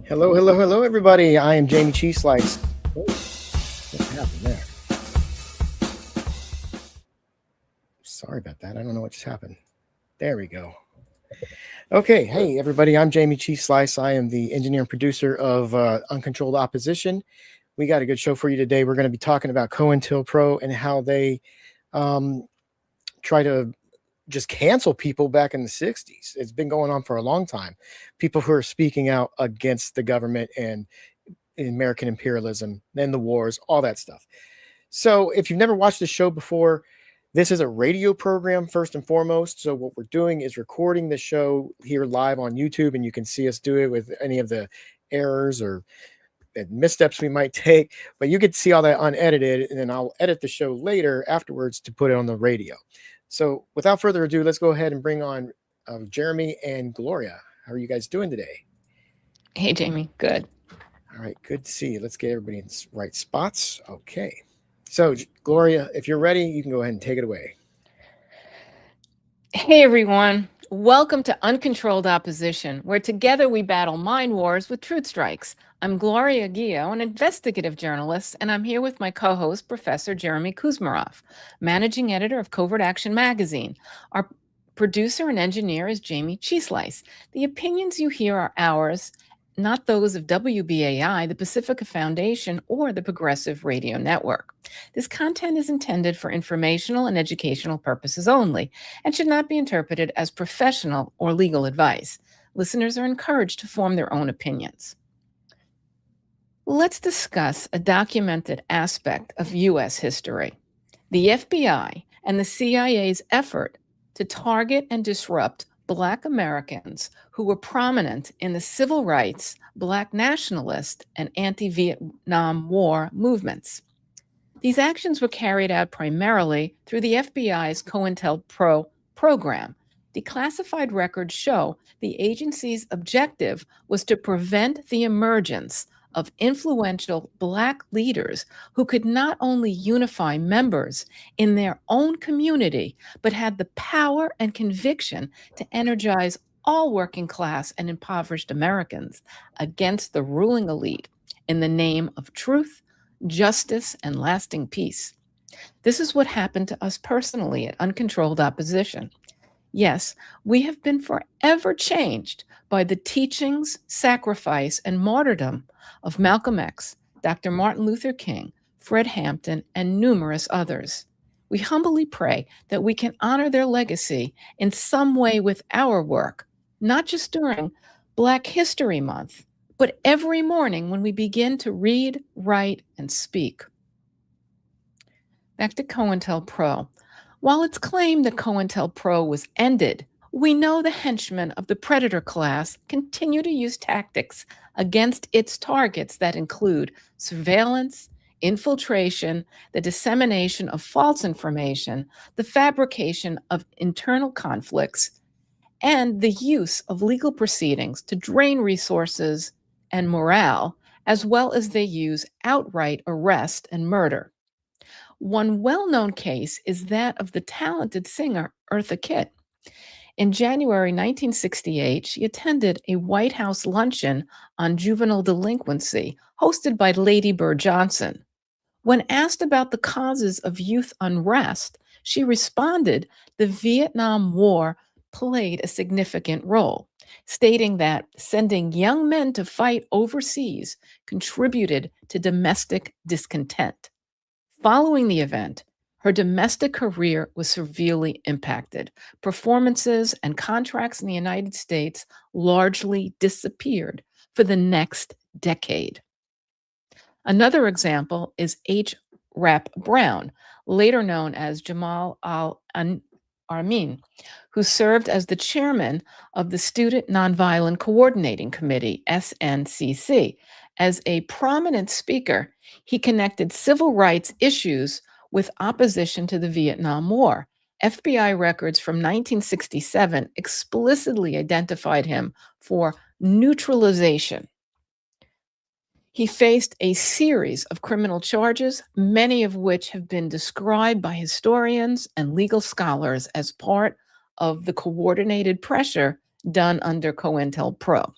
Hello, hello, hello, everybody. I am Jayme CheeseSlice. Oh, what happened there? Sorry about that. I don't know what just happened. There we go. Okay, hey, everybody. I'm Jayme CheeseSlice. I am the engineer and producer of Uncontrolled Opposition. We got a good show for you today. We're going to be talking about COINTELPRO and how they try to just cancel people back in the 60s. It's been going on for a long time. People who are speaking out against the government and American imperialism, then the wars, all that stuff. So if you've never watched the show before, this is a radio program first and foremost. So what we're doing is recording the show here live on YouTube, and you can see us do it with any of the errors or missteps we might take, but you get to see all that unedited, and then I'll edit the show later afterwards to put it on the radio. So without further ado, let's go ahead and bring on Jeremy and Gloria. How are you guys doing today? Hey, Jayme. Good. All right, good to see you. Let's get everybody in the right spots. Okay. So, Gloria, if you're ready, you can go ahead and take it away. Hey, everyone. Welcome to Uncontrolled Opposition, where together we battle mind wars with truth strikes. I'm Gloria Guillo, an investigative journalist, and I'm here with my co-host, Professor Jeremy Kuzmarov, managing editor of Covert Action magazine. Our producer and engineer is Jayme CheeseSlice. The opinions you hear are ours, not those of WBAI, the Pacifica Foundation, or the Progressive Radio Network. This content is intended for informational and educational purposes only and should not be interpreted as professional or legal advice. Listeners are encouraged to form their own opinions. Let's discuss a documented aspect of U.S. history: the FBI and the CIA's effort to target and disrupt Black Americans who were prominent in the civil rights, Black nationalist, and anti-Vietnam War movements. These actions were carried out primarily through the FBI's COINTELPRO program. Declassified records show the agency's objective was to prevent the emergence of influential Black leaders who could not only unify members in their own community, but had the power and conviction to energize all working class and impoverished Americans against the ruling elite in the name of truth, justice, and lasting peace. This is what happened to us personally at Uncontrolled Opposition. Yes, we have been forever changed by the teachings, sacrifice, and martyrdom of Malcolm X, Dr. Martin Luther King, Fred Hampton, and numerous others. We humbly pray that we can honor their legacy in some way with our work, not just during Black History Month, but every morning when we begin to read, write, and speak. Back to COINTELPRO. While it's claimed that COINTELPRO was ended, we know the henchmen of the predator class continue to use tactics against its targets that include surveillance, infiltration, the dissemination of false information, the fabrication of internal conflicts, and the use of legal proceedings to drain resources and morale, as well as they use outright arrest and murder. One well-known case is that of the talented singer Eartha Kitt. In January 1968, she attended a White House luncheon on juvenile delinquency hosted by Lady Bird Johnson. When asked about the causes of youth unrest, she responded the Vietnam War played a significant role, stating that sending young men to fight overseas contributed to domestic discontent. Following the event, her domestic career was severely impacted. Performances and contracts in the United States largely disappeared for the next decade. Another example is H. Rap Brown, later known as Jamal al-Armin, who served as the chairman of the Student Nonviolent Coordinating Committee, SNCC. As a prominent speaker, he connected civil rights issues with opposition to the Vietnam War. FBI records from 1967 explicitly identified him for neutralization. He faced a series of criminal charges, many of which have been described by historians and legal scholars as part of the coordinated pressure done under COINTELPRO.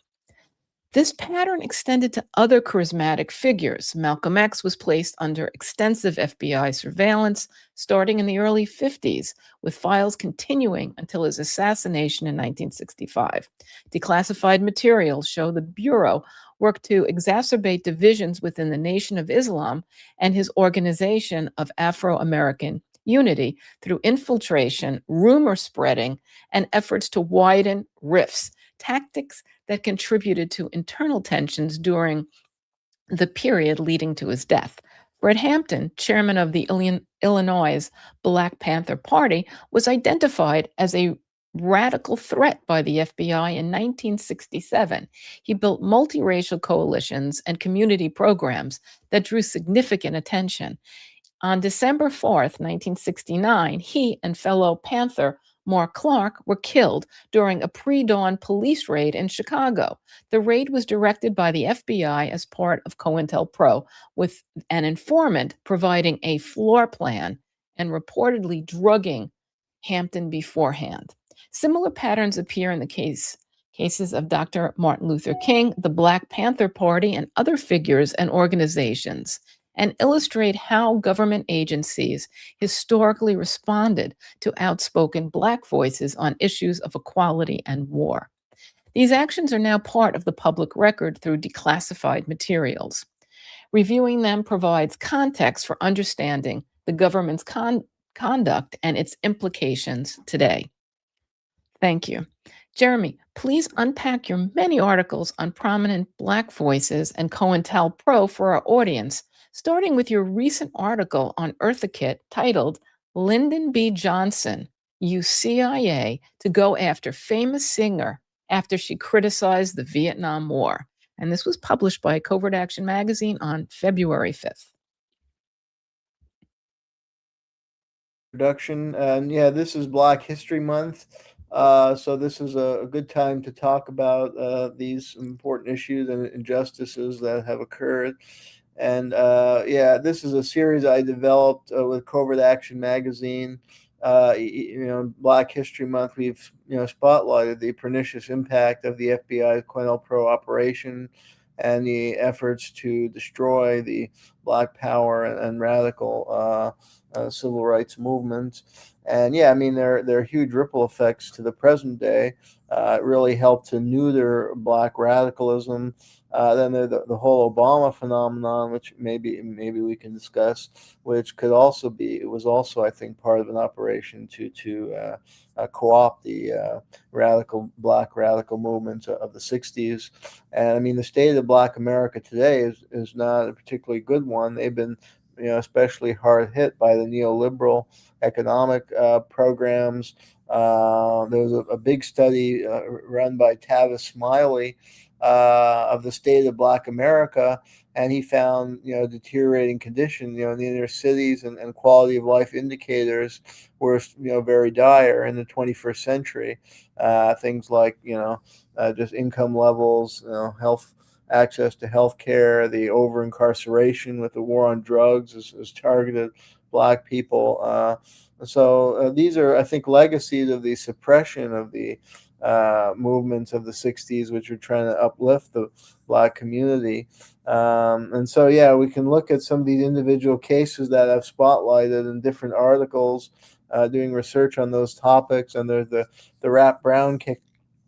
This pattern extended to other charismatic figures. Malcolm X was placed under extensive FBI surveillance starting in the early 50s, with files continuing until his assassination in 1965. Declassified materials show the Bureau worked to exacerbate divisions within the Nation of Islam and his Organization of Afro-American Unity through infiltration, rumor spreading, and efforts to widen rifts, tactics that contributed to internal tensions during the period leading to his death. Fred Hampton, chairman of the Illinois Black Panther Party, was identified as a radical threat by the FBI in 1967. He built multiracial coalitions and community programs that drew significant attention. On December 4th, 1969, he and fellow Panther Mark Clark were killed during a pre-dawn police raid in Chicago. The raid was directed by the FBI as part of COINTELPRO, with an informant providing a floor plan and reportedly drugging Hampton beforehand. Similar patterns appear in the cases of Dr. Martin Luther King, the Black Panther Party, and other figures and organizations, and illustrate how government agencies historically responded to outspoken Black voices on issues of equality and war. These actions are now part of the public record through declassified materials. Reviewing them provides context for understanding the government's conduct and its implications today. Thank you. Jeremy, please unpack your many articles on prominent Black voices and COINTELPRO for our audience, starting with your recent article on Eartha Kitt titled Lyndon B. Johnson Used CIA to Go After Famous Singer After She Criticized the Vietnam War. And this was published by Covert Action Magazine on February 5th. Production. And yeah, this is Black History Month. So this is a good time to talk about these important issues and injustices that have occurred. And yeah, this is a series I developed with Covert Action Magazine. Black History Month, we've spotlighted the pernicious impact of the FBI's COINTELPRO operation and the efforts to destroy the Black Power and radical civil rights movement. And yeah, I mean, there are huge ripple effects to the present day. It really helped to neuter Black radicalism. Then there's the whole Obama phenomenon, which maybe we can discuss, which could also be, it was also, I think, part of an operation to co-opt the Black radical movement of the 60s. And I mean, the state of Black America today is not a particularly good one. They've been especially hard hit by the neoliberal economic programs. There was a big study run by Tavis Smiley of the state of Black America, and he found deteriorating conditions in the inner cities, and quality of life indicators were very dire in the 21st century. Things like just income levels, health, access to health care, the over incarceration with the war on drugs has targeted Black people. So these are, I think, legacies of the suppression of the movements of the 60s, which are trying to uplift the Black community. And so, yeah, we can look at some of these individual cases that I've spotlighted in different articles, doing research on those topics. And there's the Rap Brown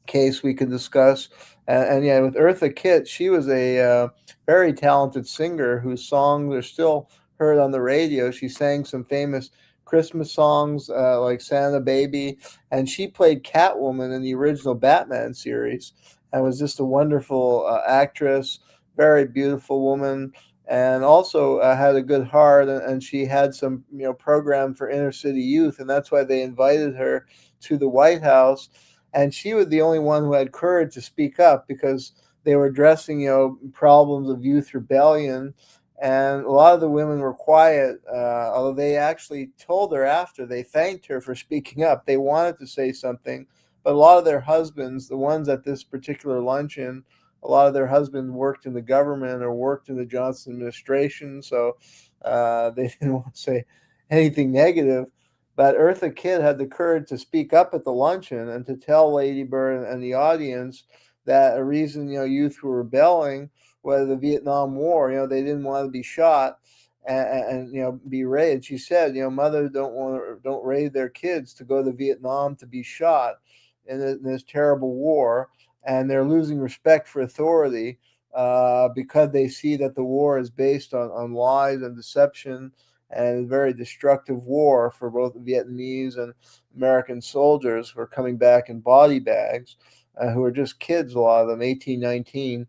case we could discuss. And yeah, with Eartha Kitt, she was a very talented singer whose songs are still heard on the radio. She sang some famous Christmas songs like Santa Baby, and she played Catwoman in the original Batman series and was just a wonderful actress, very beautiful woman, and also had a good heart, and she had some program for inner city youth, and that's why they invited her to the White House. And she was the only one who had courage to speak up, because they were addressing problems of youth rebellion. And a lot of the women were quiet, although they actually told her after, they thanked her for speaking up. They wanted to say something, but a lot of their husbands, the ones at this particular luncheon, a lot of their husbands worked in the government or worked in the Johnson administration, so they didn't want to say anything negative. But Eartha Kitt had the courage to speak up at the luncheon and to tell Lady Bird and the audience that a reason, youth were rebelling, whether the Vietnam War, they didn't want to be shot and be raised. She said, mothers don't raise their kids to go to Vietnam to be shot in this terrible war, and they're losing respect for authority because they see that the war is based on lies and deception, and a very destructive war for both Vietnamese and American soldiers who are coming back in body bags, who are just kids, a lot of them, 18, 19.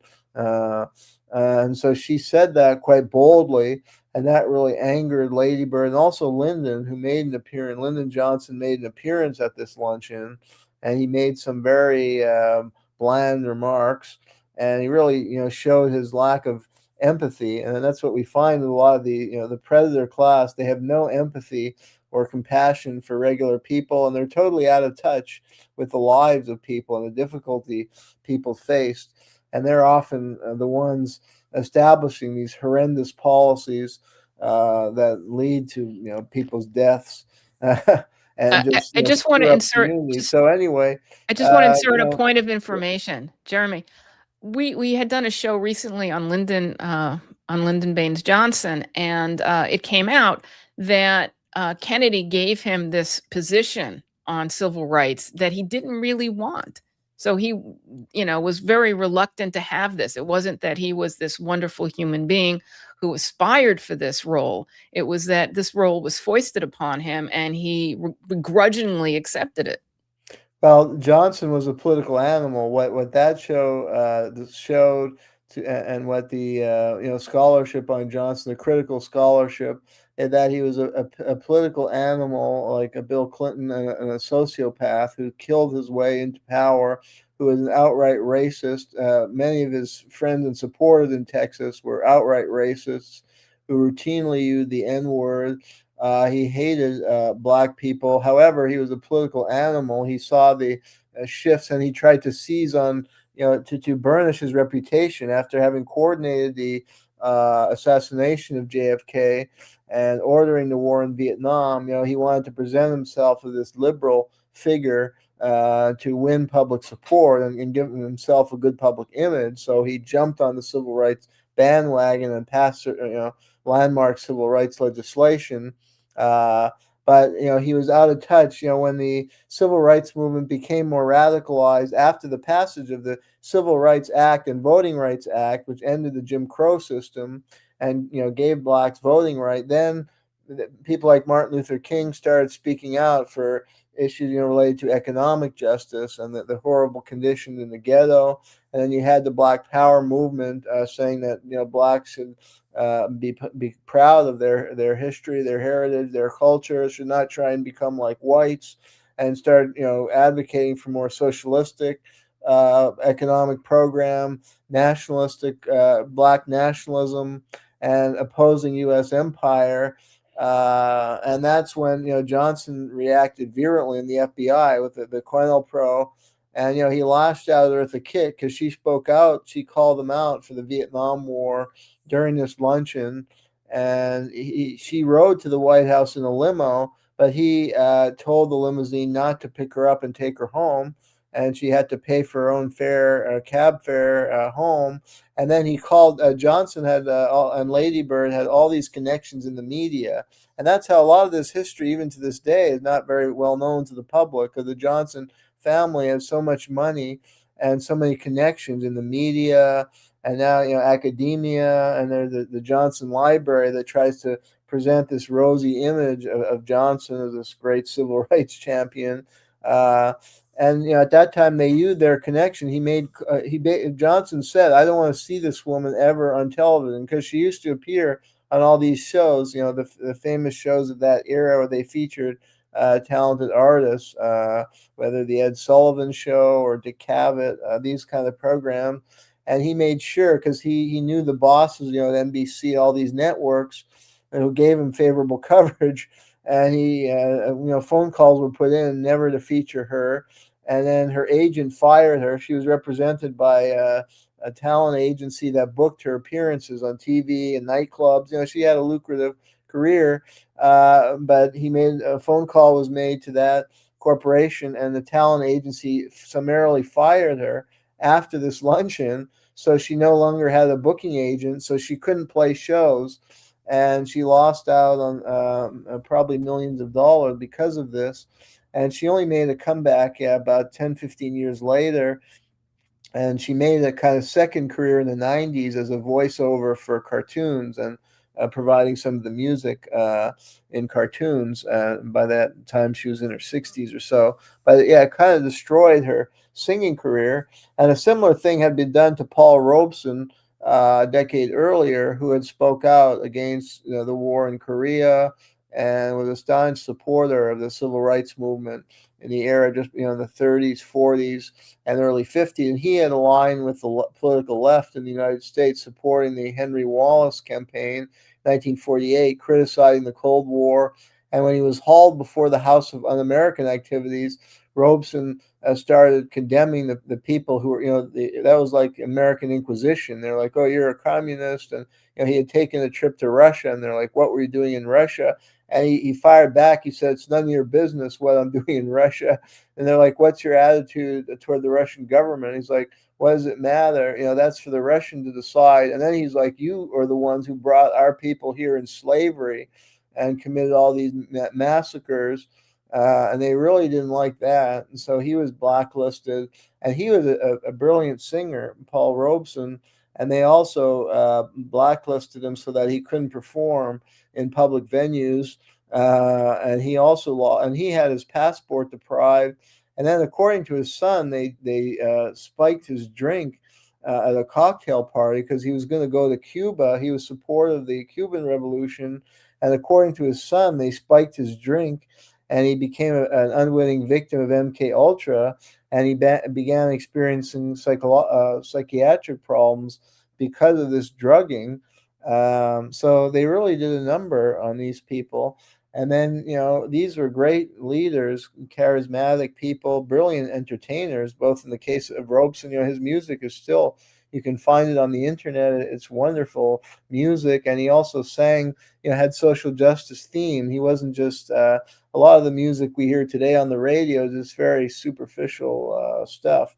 And so she said that quite boldly, and that really angered Lady Bird, and also Lyndon, who made an appearance. Lyndon Johnson made an appearance at this luncheon, and he made some very bland remarks, and he really, showed his lack of empathy. And that's what we find in a lot of the predator class. They have no empathy or compassion for regular people, and they're totally out of touch with the lives of people and the difficulty people faced. And they're often the ones establishing these horrendous policies that lead to people's deaths. And just I just want to insert. So anyway, I just want to insert a point of information, Jeremy. We had done a show recently on Lyndon Baines Johnson, and it came out that Kennedy gave him this position on civil rights that he didn't really want. So he, was very reluctant to have this. It wasn't that he was this wonderful human being who aspired for this role. It was that this role was foisted upon him, and he begrudgingly accepted it. Well, Johnson was a political animal. What that show showed, and what the scholarship on Johnson, the critical scholarship, is that he was a political animal, like a Bill Clinton, and a sociopath who killed his way into power, who was an outright racist. Many of his friends and supporters in Texas were outright racists who routinely used the N-word. He hated black people. However, he was a political animal. He saw the shifts, and he tried to seize on, to burnish his reputation after having coordinated the assassination of JFK and ordering the war in Vietnam. He wanted to present himself as this liberal figure to win public support and give himself a good public image. So he jumped on the civil rights bandwagon and passed, landmark civil rights legislation. But he was out of touch. When the civil rights movement became more radicalized after the passage of the Civil Rights Act and Voting Rights Act, which ended the Jim Crow system and gave blacks voting right, then people like Martin Luther King started speaking out for issues related to economic justice and the horrible conditions in the ghetto. And then you had the Black Power movement saying that blacks should be proud of their history, their heritage, their culture, should not try and become like whites, and start advocating for more socialistic economic program, nationalistic black nationalism, and opposing U.S. empire. And that's when Johnson reacted virulently in the FBI with the COINTELPRO. And he lashed out at Eartha Kitt because she spoke out. She called him out for the Vietnam War during this luncheon, and she rode to the White House in a limo, but he told the limousine not to pick her up and take her home, and she had to pay for her own fare, cab fare home. And then he called. Johnson had and Lady Bird had all these connections in the media, and that's how a lot of this history, even to this day, is not very well known to the public. Because the Johnson family has so much money and so many connections in the media, and now academia, and there's the Johnson Library that tries to present this rosy image of Johnson as this great civil rights champion. And at that time they used their connection. Johnson said, "I don't want to see this woman ever on television," because she used to appear on all these shows, the famous shows of that era where they featured talented artists, whether the Ed Sullivan Show or Dick Cavett, these kind of programs. And he made sure, because he knew the bosses, at NBC, all these networks, who gave him favorable coverage. And he, phone calls were put in never to feature her. And then her agent fired her. She was represented by a talent agency that booked her appearances on TV and nightclubs. She had a lucrative career, but a phone call was made to that corporation, and the talent agency summarily fired her. after this luncheon. So she no longer had a booking agent, so she couldn't play shows, and she lost out on probably millions of dollars because of this. And she only made a comeback about 10, 15 years later, and she made a kind of second career in the 90s as a voiceover for cartoons and providing some of the music in cartoons. By that time, she was in her 60s or so. But yeah, it kind of destroyed her singing career. And a similar thing had been done to Paul Robeson a decade earlier, who had spoke out against the war in Korea and was a staunch supporter of the civil rights movement in the era, just the 30s, 40s, and early 50s. And he had aligned with the political left in the United States, supporting the Henry Wallace campaign, 1948, criticizing the Cold War. And when he was hauled before the House of Un-American Activities, Robeson started condemning the people who were, that was like American Inquisition. They're like, oh, you're a communist. And he had taken a trip to Russia, and they're like, what were you doing in Russia? And he fired back. He said, it's none of your business what I'm doing in Russia. And they're like, what's your attitude toward the Russian government? He's like, what does it matter? That's for the Russian to decide. And then he's like, you are the ones who brought our people here in slavery and committed all these massacres. And they really didn't like that. And so he was blacklisted. And he was a brilliant singer, Paul Robeson. And they also blacklisted him so that he couldn't perform in public venues. And he also he had his passport deprived. And then, according to his son, they spiked his drink at a cocktail party because he was going to go to Cuba. He was supportive of the Cuban Revolution. And according to his son, they spiked his drink, and he became an unwitting victim of MK Ultra, and he began experiencing psychiatric problems because of this drugging. So they really did a number on these people. And then, these were great leaders, charismatic people, brilliant entertainers, both in the case of Robeson. His music is still, you can find it on the internet. It's wonderful music. And he also sang, had social justice theme. He wasn't just, a lot of the music we hear today on the radio is just very superficial stuff.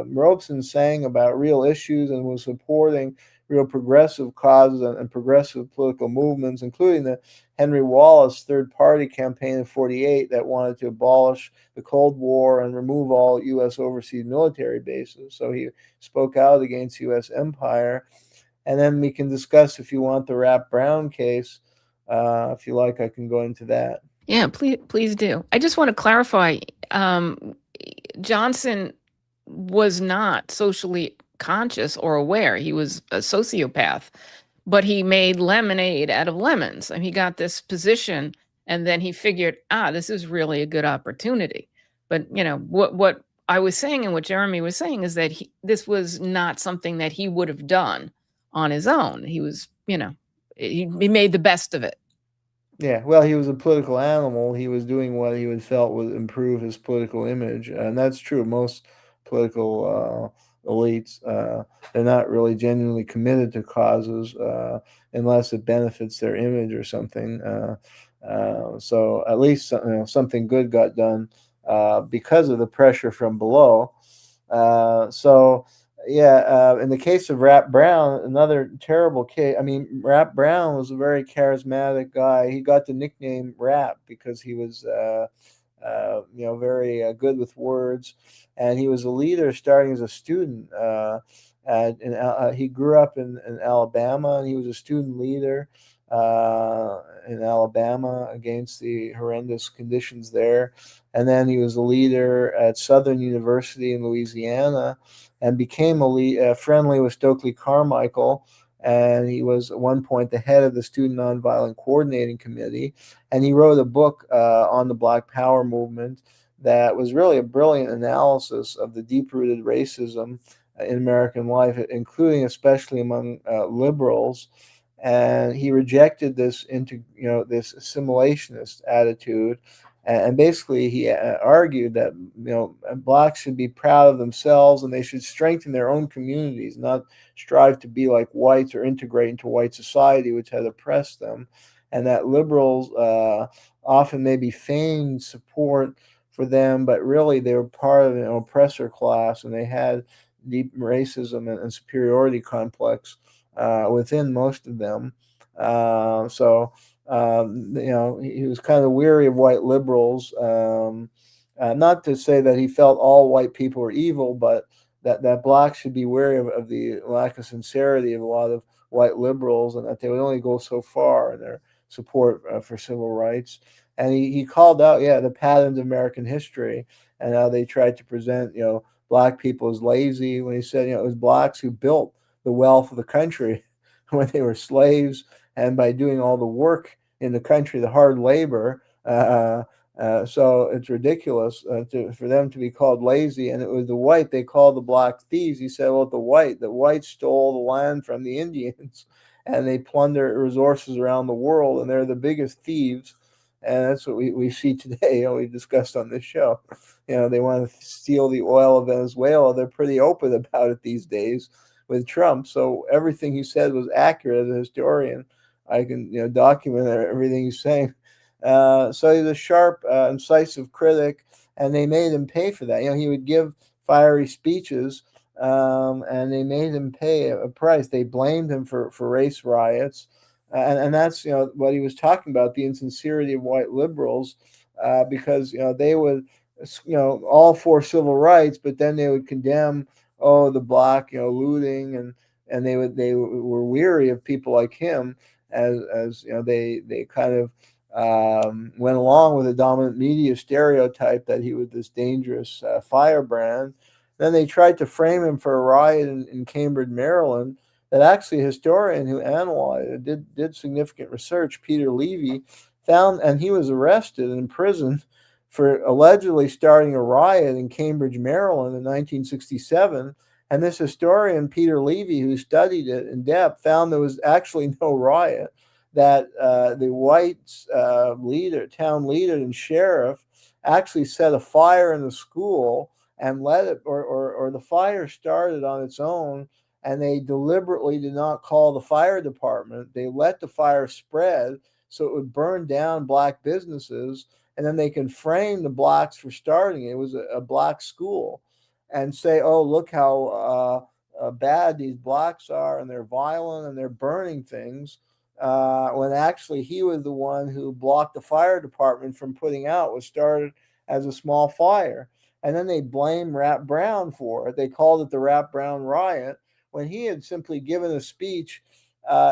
Robeson sang about real issues and was supporting real progressive causes and progressive political movements, including the Henry Wallace Third Party campaign in 1948 that wanted to abolish the Cold War and remove all U.S. overseas military bases. So he spoke out against U.S. empire. And then we can discuss, if you want, the Rap Brown case. If you like, I can go into that. Yeah, please do. I just want to clarify, Johnson was not socially conscious or aware. He was a sociopath, but he made lemonade out of lemons. And he got this position, and then he figured, this is really a good opportunity. But, what I was saying and what Jeremy was saying is that this was not something that he would have done on his own. He was, he made the best of it. Yeah, well, he was a political animal. He was doing what he felt would improve his political image, and that's true. Most political elites, they're not really genuinely committed to causes unless it benefits their image or something. So at least something good got done because of the pressure from below. In the case of Rap Brown, another terrible case. I mean, Rap Brown was a very charismatic guy. He got the nickname Rap because he was, very good with words, and he was a leader starting as a student. He grew up in Alabama, and he was a student leader in Alabama against the horrendous conditions there. And then he was a leader at Southern University in Louisiana, and became friendly with Stokely Carmichael. And he was at one point the head of the Student Nonviolent Coordinating Committee. And he wrote a book on the Black Power movement that was really a brilliant analysis of the deep-rooted racism in American life, including especially among liberals. And he rejected this this assimilationist attitude. And basically, he argued that blacks should be proud of themselves, and they should strengthen their own communities, not strive to be like whites or integrate into white society, which had oppressed them. And that liberals often maybe feigned support for them, but really they were part of an oppressor class, and they had deep racism and superiority complex within most of them. He was kind of weary of white liberals. Not to say that he felt all white people were evil, but that blacks should be wary of the lack of sincerity of a lot of white liberals, and that they would only go so far in their support for civil rights. And he called out, the patterns of American history and how they tried to present, black people as lazy, when he said, it was blacks who built the wealth of the country when they were slaves, and by doing all the work in the country, the hard labor. So it's ridiculous for them to be called lazy. And it was the white, they called the black thieves. He said, well, the whites stole the land from the Indians and they plunder resources around the world, and they're the biggest thieves. And that's what we see today. We discussed on this show. They want to steal the oil of Venezuela. They're pretty open about it these days with Trump. So everything he said was accurate as a historian. I can document everything he's saying. So he's a sharp, incisive critic, and they made him pay for that. He would give fiery speeches, and they made him pay a price. They blamed him for race riots, and that's what he was talking about, the insincerity of white liberals, because they would all for civil rights, but then they would condemn the black looting, and they were weary of people like him, as they kind of went along with the dominant media stereotype that he was this dangerous firebrand. Then they tried to frame him for a riot in Cambridge, Maryland, that actually a historian who analyzed it, did significant research, Peter Levy, found, and he was arrested and imprisoned for allegedly starting a riot in Cambridge, Maryland in 1967. And this historian, Peter Levy, who studied it in depth, found there was actually no riot, that the white town leader and sheriff actually set a fire in the school and let it, or the fire started on its own, and they deliberately did not call the fire department. They let the fire spread so it would burn down black businesses, and then they can frame the blacks for starting it. It was a black school, and say, oh, look how bad these blacks are, and they're violent, and they're burning things, when actually he was the one who blocked the fire department from putting out what started as a small fire. And then they blame Rap Brown for it. They called it the Rap Brown riot, when he had simply given a speech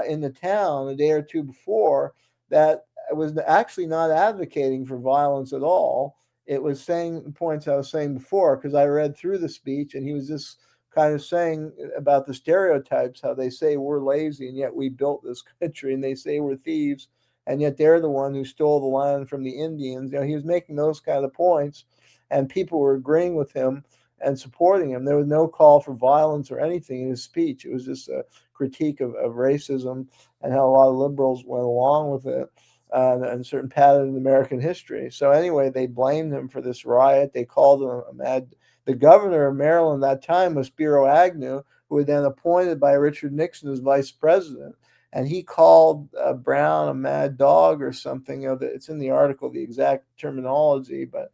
in the town a day or two before that was actually not advocating for violence at all. It was saying the points I was saying before, because I read through the speech, and he was just kind of saying about the stereotypes, how they say we're lazy and yet we built this country, and they say we're thieves and yet they're the one who stole the land from the Indians. He was making those kind of points, and people were agreeing with him and supporting him. There was no call for violence or anything in his speech. It was just a critique of racism and how a lot of liberals went along with it, and certain patterns in American history. So anyway, they blamed him for this riot. They called him a mad. The governor of Maryland at that time was Spiro Agnew, who was then appointed by Richard Nixon as vice president. And he called Brown a mad dog or something. It's in the article, the exact terminology, but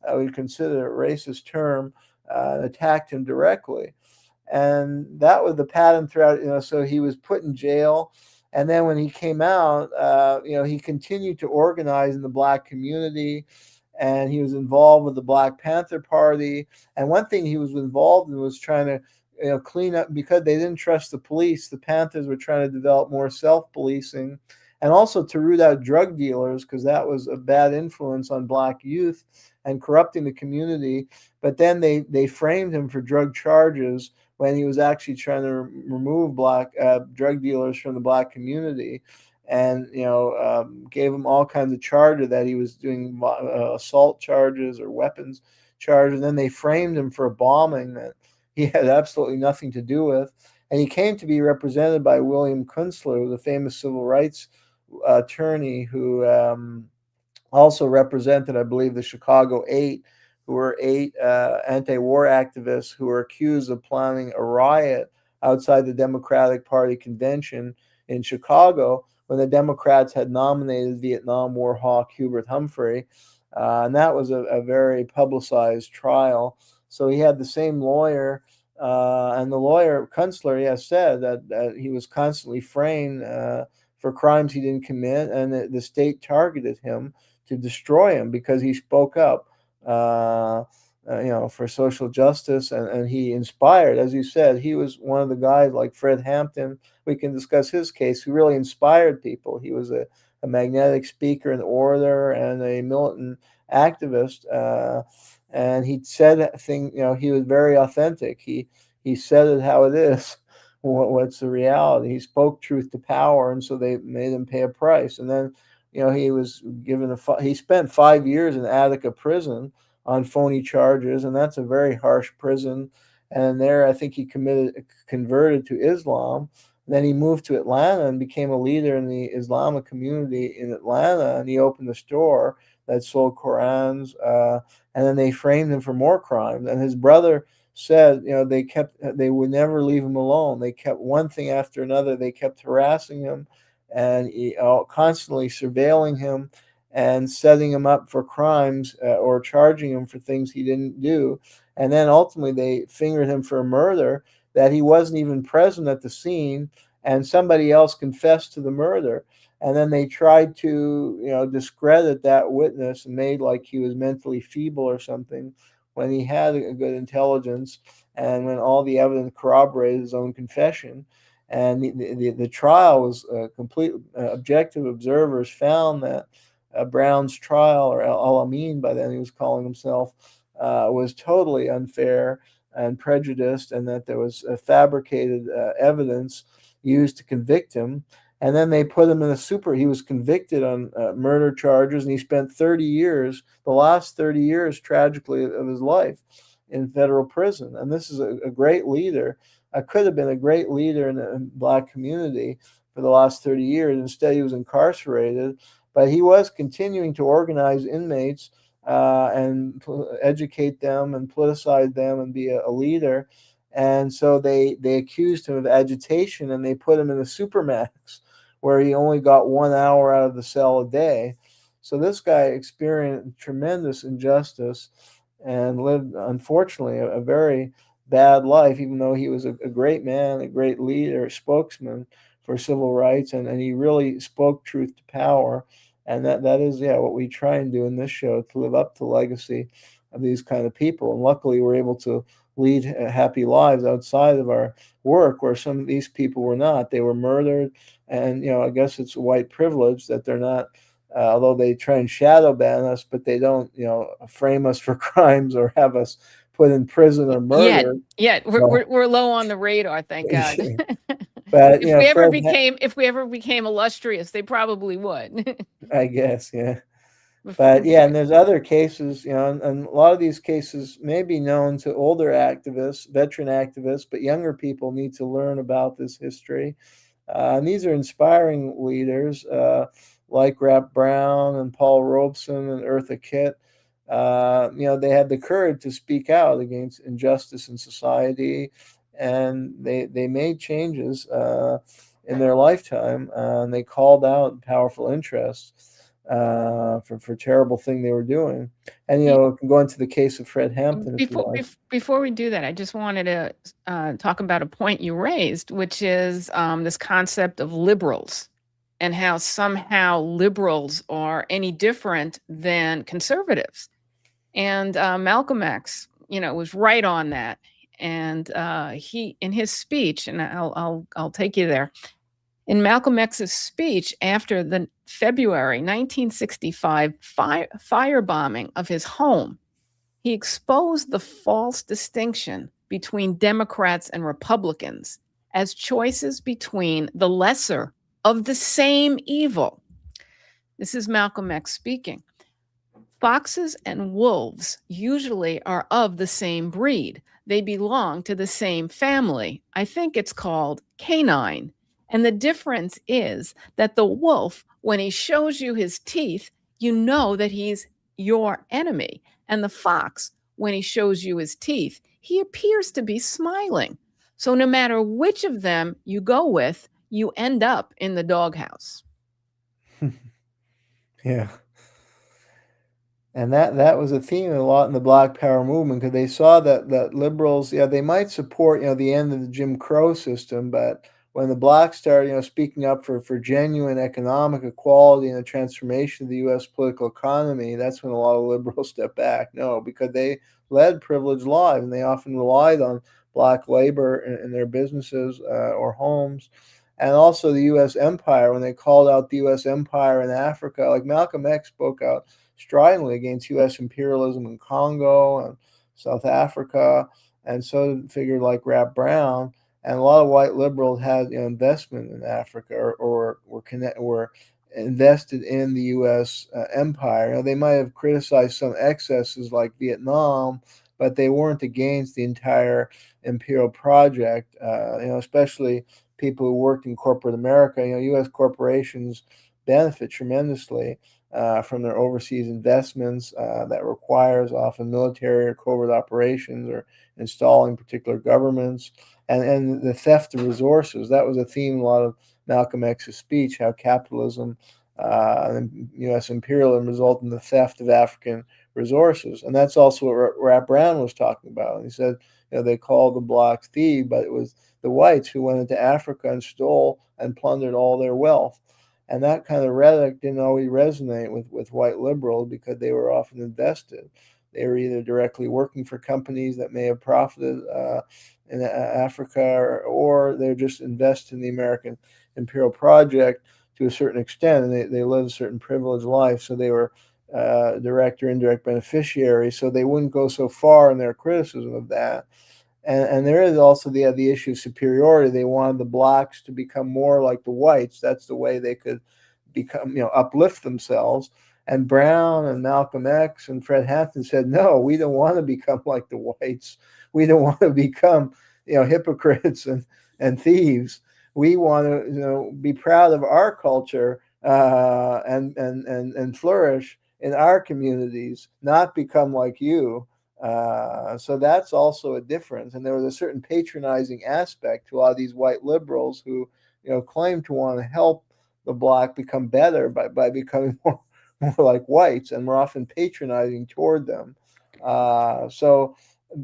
I would consider it a racist term, attacked him directly. And that was the pattern throughout, so he was put in jail. And then when he came out, he continued to organize in the black community, and he was involved with the Black Panther Party. And one thing he was involved in was trying to clean up, because they didn't trust the police. The Panthers were trying to develop more self-policing, and also to root out drug dealers, because that was a bad influence on black youth and corrupting the community. But then they framed him for drug charges when he was actually trying to remove black drug dealers from the black community, and gave him all kinds of charges that he was doing assault charges or weapons charges. And then they framed him for a bombing that he had absolutely nothing to do with. And he came to be represented by William Kunstler, the famous civil rights attorney, who also represented, I believe, the Chicago 8, who were 8 anti-war activists who were accused of planning a riot outside the Democratic Party convention in Chicago when the Democrats had nominated Vietnam War hawk Hubert Humphrey. And that was a very publicized trial. So he had the same lawyer And the lawyer, Kunstler, said that he was constantly framed for crimes he didn't commit, and the state targeted him to destroy him because he spoke up, for social justice, and he inspired. As you said, he was one of the guys like Fred Hampton. We can discuss his case, who really inspired people. He was a magnetic speaker, an orator, and a militant activist. And he said things, he was very authentic. He said it how it is. What's the reality? He spoke truth to power, and so they made him pay a price. And then, he was given he spent 5 years in Attica prison on phony charges, and that's a very harsh prison. And there, I think he converted to Islam. Then he moved to Atlanta and became a leader in the Islamic community in Atlanta, and he opened a store that sold Qurans. And then they framed him for more crimes. And his brother said, they would never leave him alone. They kept one thing after another. They kept harassing him and constantly surveilling him and setting him up for crimes or charging him for things he didn't do. And then ultimately they fingered him for a murder that he wasn't even present at the scene, and somebody else confessed to the murder. And then they tried to, discredit that witness and made like he was mentally feeble or something, when he had a good intelligence and when all the evidence corroborated his own confession. And the trial was complete. Objective observers found that Brown's trial, or Al-Amin by then he was calling himself, was totally unfair and prejudiced, and that there was fabricated evidence used to convict him. And then they put him in he was convicted on murder charges, and he spent 30 years, the last 30 years, tragically, of his life in federal prison. And this is a great leader. Could have been a great leader in the Black community for the last 30 years. Instead, he was incarcerated, but he was continuing to organize inmates and educate them and politicize them and be a leader. And so they accused him of agitation, and they put him in the supermax, where he only got 1 hour out of the cell a day. So this guy experienced tremendous injustice and lived, unfortunately, a very bad life, even though he was a great man, a great leader, a spokesman for civil rights, and he really spoke truth to power. And that is, what we try and do in this show, to live up to the legacy of these kind of people. And luckily, we're able to lead happy lives outside of our work, where some of these people were not. They were murdered, and I guess it's white privilege that they're not, although they try and shadow ban us, but they don't frame us for crimes or have us put in prison or murdered. We're low on the radar, thank God. But if we ever became illustrious, they probably would. I guess, yeah. But and there's other cases, and a lot of these cases may be known to older activists, veteran activists, but younger people need to learn about this history. And these are inspiring leaders like Rap Brown and Paul Robeson and Eartha Kitt. They had the courage to speak out against injustice in society, and they made changes in their lifetime, and they called out powerful interests for terrible thing they were doing. And can go into the case of Fred Hampton before we do that. I just wanted to talk about a point you raised, which is this concept of liberals, and how somehow liberals are any different than conservatives. And Malcolm X, was right on that. And he, in his speech, and I'll take you there. In Malcolm X's speech after the February 1965 firebombing of his home, he exposed the false distinction between Democrats and Republicans as choices between the lesser of the same evil. This is Malcolm X speaking. Foxes and wolves usually are of the same breed. They belong to the same family. I think it's called canine. And the difference is that the wolf, when he shows you his teeth, you know that he's your enemy. And the fox, when he shows you his teeth, he appears to be smiling. So no matter which of them you go with, you end up in the doghouse. Yeah. And that was a theme a lot in the Black Power movement, because they saw that liberals, yeah, they might support, the end of the Jim Crow system, but when the blacks started, speaking up for genuine economic equality and the transformation of the U.S. political economy, that's when a lot of liberals stepped back. No, because they led privileged lives, and they often relied on black labor in their businesses or homes. And also the U.S. empire, when they called out the U.S. empire in Africa, like Malcolm X spoke out stridently against U.S. imperialism in Congo and South Africa, and so did figures like Rap Brown. And a lot of white liberals had investment in Africa, or were invested in the U.S. Empire. They might have criticized some excesses like Vietnam, but they weren't against the entire imperial project. Especially people who worked in corporate America. U.S. corporations benefit tremendously from their overseas investments that requires often military or covert operations or installing particular governments, and the theft of resources. That was a theme in a lot of Malcolm X's speech, how capitalism and U.S. imperialism result in the theft of African resources. And that's also what Rap Brown was talking about. And he said, they called the blacks thieves, but it was the whites who went into Africa and stole and plundered all their wealth. And that kind of rhetoric didn't always resonate with white liberals, because they were often invested. They were either directly working for companies that may have profited in Africa, or they're just invested in the American imperial project to a certain extent, and they lived a certain privileged life. So they were direct or indirect beneficiaries. So they wouldn't go so far in their criticism of that. And there is also the issue of superiority. They wanted the blacks to become more like the whites. That's the way they could become, uplift themselves. And Brown and Malcolm X and Fred Hampton said, no, we don't want to become like the whites. We don't want to become, hypocrites and thieves. We want to, be proud of our culture and flourish in our communities, not become like you. So that's also a difference. And there was a certain patronizing aspect to a lot of these white liberals who, claim to want to help the black become better by becoming more like whites, and were often patronizing toward them.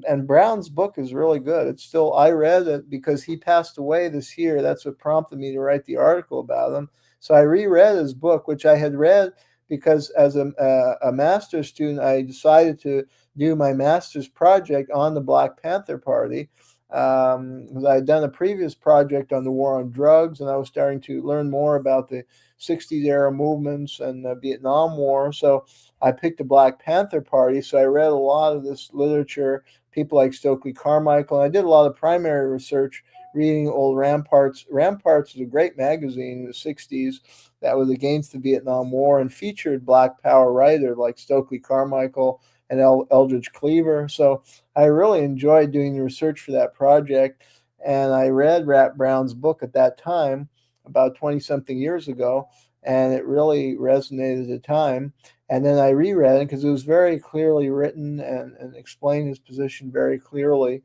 And Brown's book is really good. It's still, I read it because he passed away this year. That's what prompted me to write the article about him. So I reread his book, which I had read because as a master's student, I decided to do my master's project on the Black Panther Party, because I had done a previous project on the war on drugs, and I was starting to learn more about the 60s era movements and the Vietnam War. So I picked the Black Panther Party. So I read a lot of this literature, people like Stokely Carmichael, and I did a lot of primary research reading old Ramparts. Ramparts was a great magazine in the 60s that was against the Vietnam War and featured Black Power writers like Stokely Carmichael and Eldridge Cleaver. So I really enjoyed doing the research for that project. And I read Rap Brown's book at that time, about 20-something years ago, and it really resonated at the time. And then I reread it because it was very clearly written and explained his position very clearly.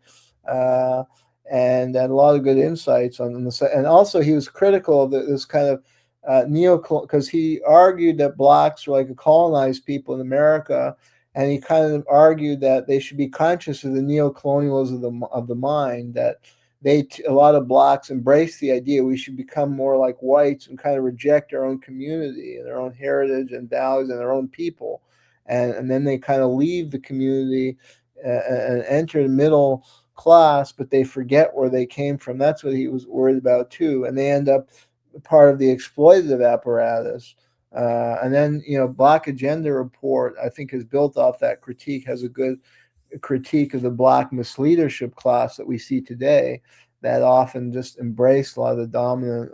And had a lot of good insights on the. And also he was critical of this kind of because he argued that blacks were like a colonized people in America, and he kind of argued that they should be conscious of the neocolonialism of the mind, that a lot of blacks embrace the idea we should become more like whites and kind of reject our own community and our own heritage and values and our own people, and then they kind of leave the community and enter the middle class, but they forget where they came from. That's what he was worried about too, and they end up part of the exploitative apparatus. And then, Black Agenda Report, I think, is built off that critique, has a good critique of the black misleadership class that we see today, that often just embrace a lot of the dominant,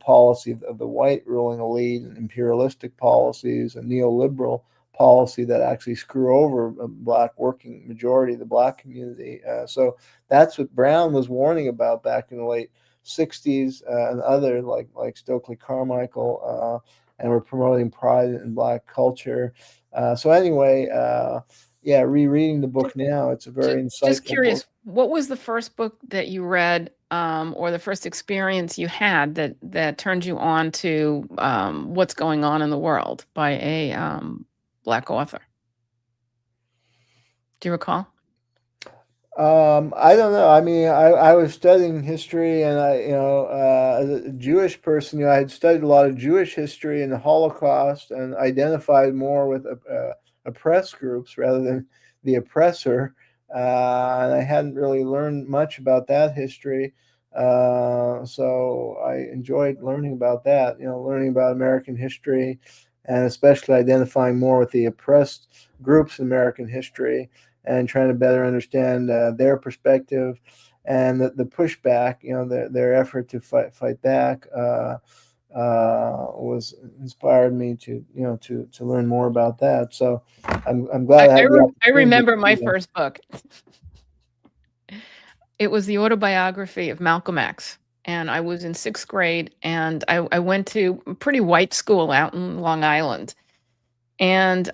policy of the white ruling elite and imperialistic policies and neoliberal policy that actually screw over a black working majority of the black community. So that's what Brown was warning about back in the late 60s, and others like Stokely Carmichael, and were promoting pride in black culture. So anyway, rereading the book now, it's a very insightful Just curious, book. what was the first book that you read, or the first experience you had that turned you on to what's going on in the world by a Black author? Do you recall? I don't know. I mean, I was studying history, and as a Jewish person, I had studied a lot of Jewish history and the Holocaust, and identified more with oppressed groups rather than the oppressor. And I hadn't really learned much about that history. So I enjoyed learning about that, learning about American history, and especially identifying more with the oppressed groups in American history, and trying to better understand their perspective and the pushback, their effort to fight back was inspired me to learn more about that. So I'm glad I had the I remember opportunity my to- first book. It was the autobiography of Malcolm X. And I was in 6th grade, and I went to a pretty white school out in Long Island. And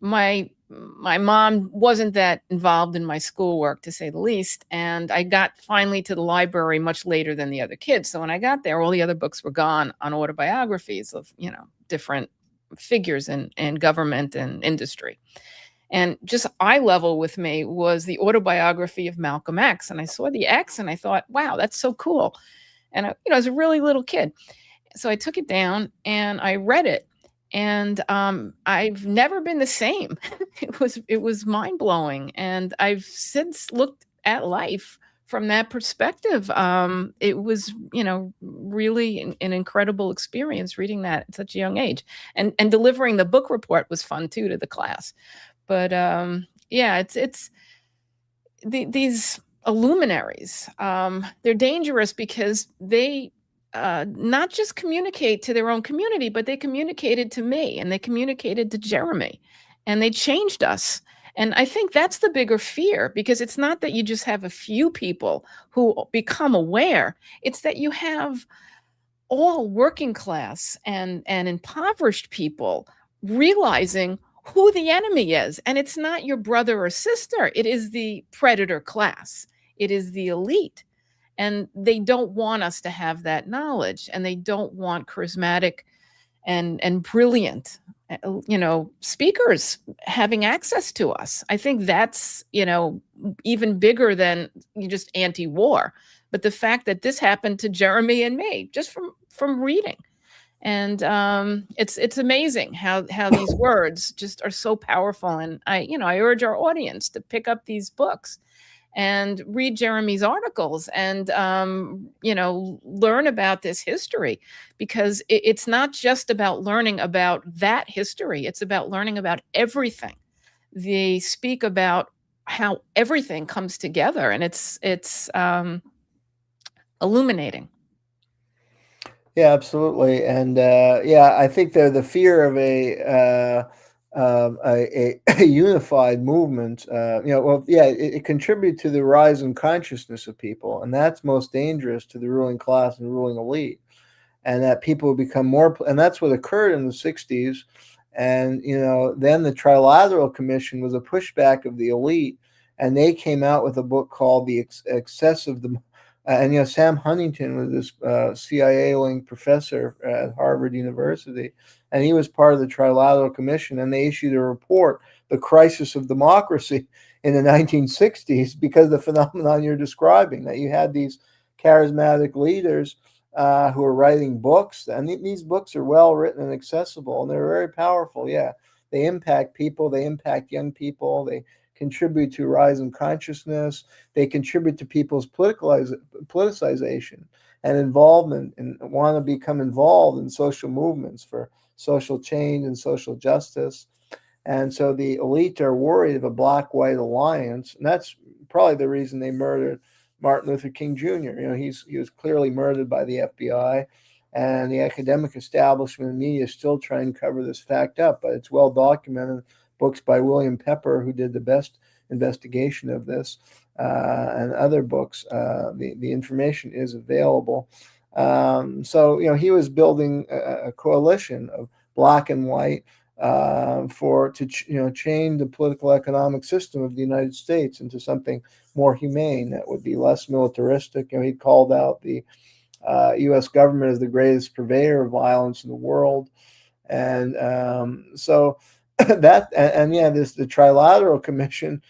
my mom wasn't that involved in my schoolwork, to say the least. And I got finally to the library much later than the other kids. So when I got there, all the other books were gone on autobiographies of, different figures in government and industry. And just eye level with me was the autobiography of Malcolm X. And I saw the X and I thought, wow, that's so cool. And I was a really little kid. So I took it down and I read it. And I've never been the same. It was mind blowing. And I've since looked at life from that perspective. It was, really an incredible experience reading that at such a young age. And delivering the book report was fun too to the class. But yeah, it's these illuminaries. They're dangerous because they not just communicate to their own community, but they communicated to me, and they communicated to Jeremy, and they changed us. And I think that's the bigger fear, because it's not that you just have a few people who become aware. It's that you have all working class and impoverished people realizing who the enemy is. And it's not your brother or sister. It is the predator class. It is the elite. And they don't want us to have that knowledge. And they don't want charismatic and brilliant, speakers having access to us. I think that's, even bigger than just anti-war. But the fact that this happened to Jeremy and me, just from reading. And it's amazing how these words just are so powerful. And I urge our audience to pick up these books and read Jeremy's articles and learn about this history, because it's not just about learning about that history. It's about learning about everything. They speak about how everything comes together, and it's illuminating. Yeah, absolutely. And I think the fear of a unified movement, it contributes to the rise in consciousness of people, and that's most dangerous to the ruling class and ruling elite, and that people become more, and that's what occurred in the 60s. And then the Trilateral Commission was a pushback of the elite, and they came out with a book called The Excessive and Sam Huntington was this CIA-linked professor at Harvard University, and he was part of the Trilateral Commission, and they issued a report, The Crisis of Democracy, in the 1960s, because of the phenomenon you're describing, that you had these charismatic leaders who are writing books, and these books are well written and accessible, and they're very powerful. Yeah, they impact people, they impact young people, they contribute to a rise in consciousness. They contribute to people's politicization and involvement, and want to become involved in social movements for social change and social justice. And so the elite are worried of a black-white alliance, and that's probably the reason they murdered Martin Luther King Jr. He was clearly murdered by the FBI, and the academic establishment and media still try and cover this fact up, but it's well documented. Books by William Pepper, who did the best investigation of this, and other books. The information is available. So he was building a coalition of black and white to change the political economic system of the United States into something more humane that would be less militaristic. He called out the U.S. government as the greatest purveyor of violence in the world, and so the Trilateral Commission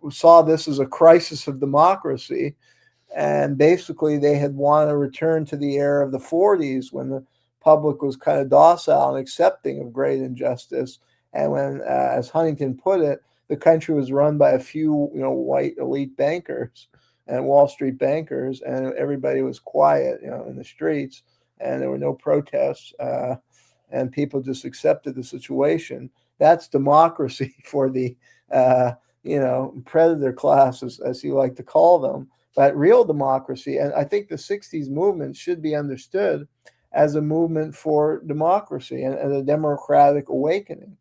saw this as a crisis of democracy. And basically, they had wanted to return to the era of the 40s when the public was kind of docile and accepting of great injustice. And when, as Huntington put it, the country was run by a few, white elite bankers and Wall Street bankers, and everybody was quiet, in the streets, and there were no protests, and people just accepted the situation. That's democracy for the, predator classes, as you like to call them. But real democracy, and I think the 60s movement should be understood as a movement for democracy and a democratic awakening,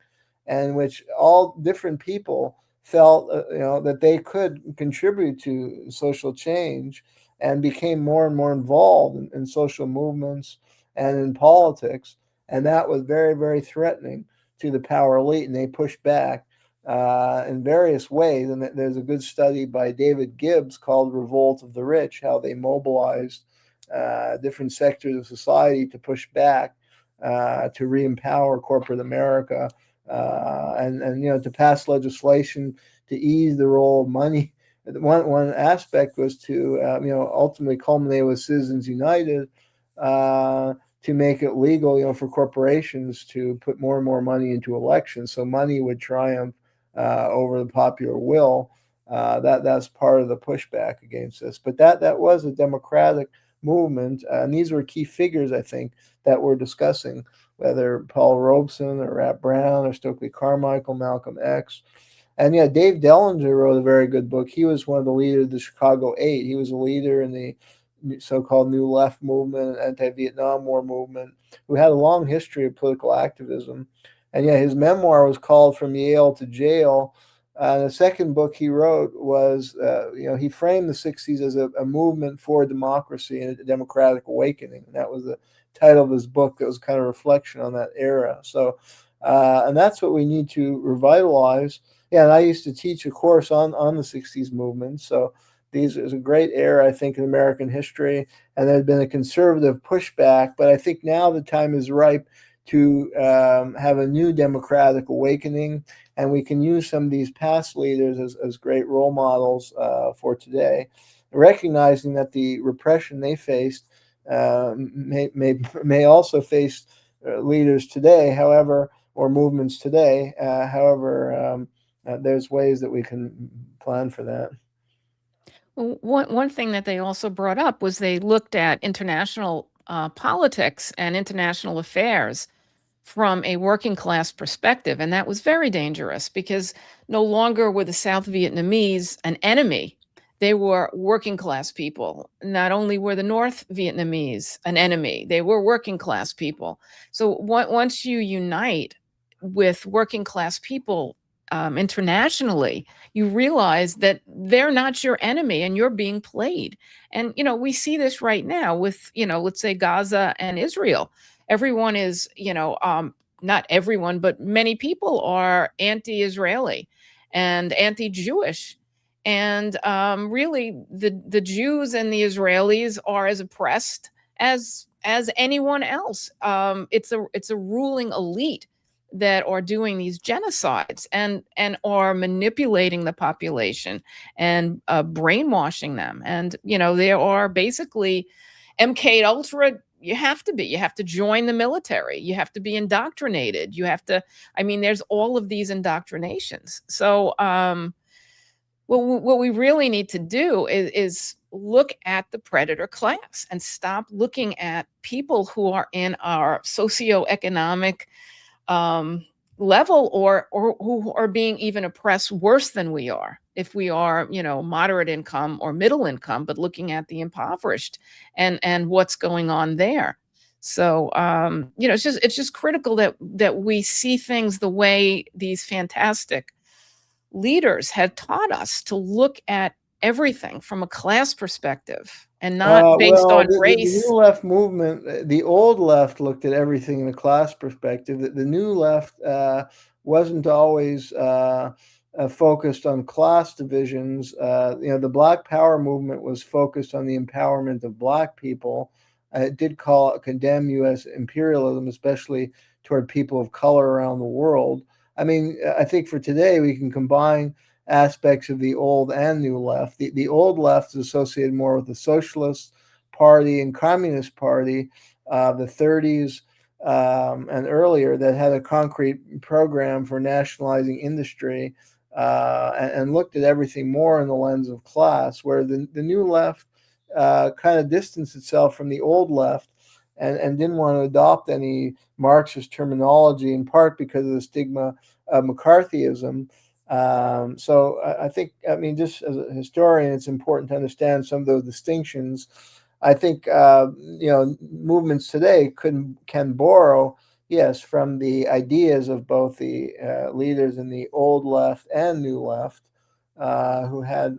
in which all different people felt that they could contribute to social change and became more and more involved in social movements and in politics. And that was very, very threatening to the power elite, and they pushed back in various ways. And there's a good study by David Gibbs called Revolt of the Rich, how they mobilized different sectors of society to push back, to re-empower corporate America, and to pass legislation to ease the role of money. One aspect was to ultimately culminate with Citizens United, to make it legal, for corporations to put more and more money into elections, so money would triumph over the popular will. That's part of the pushback against this. But that was a democratic movement, and these were key figures, I think, that we're discussing, whether Paul Robeson or Rat Brown or Stokely Carmichael, Malcolm X. And Dave Dellinger wrote a very good book. He was one of the leaders of the Chicago Eight. He was a leader in the so-called New Left movement, anti-Vietnam War movement, who had a long history of political activism. And his memoir was called From Yale to Jail. The second book he wrote was, he framed the 60s as a movement for democracy and a democratic awakening. And that was the title of his book. That was kind of a reflection on that era. So, and that's what we need to revitalize. Yeah, and I used to teach a course on the 60s movement. So these is a great era, I think, in American history. And there had been a conservative pushback, but I think now the time is ripe to have a new democratic awakening, and we can use some of these past leaders as great role models for today, recognizing that the repression they faced may also face leaders today, however, or movements today. However, there's ways that we can plan for that. Well, one thing that they also brought up was they looked at international politics and international affairs from a working class perspective. And that was very dangerous because no longer were the South Vietnamese an enemy. They were working class people. Not only were the North Vietnamese an enemy, they were working class people. So once you unite with working class people internationally, you realize that they're not your enemy and you're being played. And, we see this right now with, let's say Gaza and Israel. Everyone is, not everyone, but many people are anti-Israeli and anti-Jewish. And really, the Jews and the Israelis are as oppressed as anyone else. It's a ruling elite that are doing these genocides and are manipulating the population and brainwashing them. And they are basically MK Ultra. You have to join the military. You have to be indoctrinated. There's all of these indoctrinations. So what we really need to do is look at the predator class and stop looking at people who are in our socioeconomic level or who are being even oppressed worse than we are. If we are, moderate income or middle income, but looking at the impoverished and what's going on there. So, it's just critical that we see things the way these fantastic leaders had taught us to look at everything from a class perspective and not based on race. The new left movement, the old left looked at everything in a class perspective. The new left wasn't always focused on class divisions. The Black Power movement was focused on the empowerment of Black people. It did condemn U.S. imperialism, especially toward people of color around the world. I mean, I think for today we can combine aspects of the old and new left. The old left is associated more with the Socialist Party and Communist Party, the 30s and earlier, that had a concrete program for nationalizing industry and looked at everything more in the lens of class, where the new left kind of distanced itself from the old left and didn't want to adopt any Marxist terminology, in part because of the stigma of McCarthyism. So I think, I mean, just as a historian, it's important to understand some of those distinctions. I think, movements today can borrow, yes, from the ideas of both the leaders in the old left and new left, who had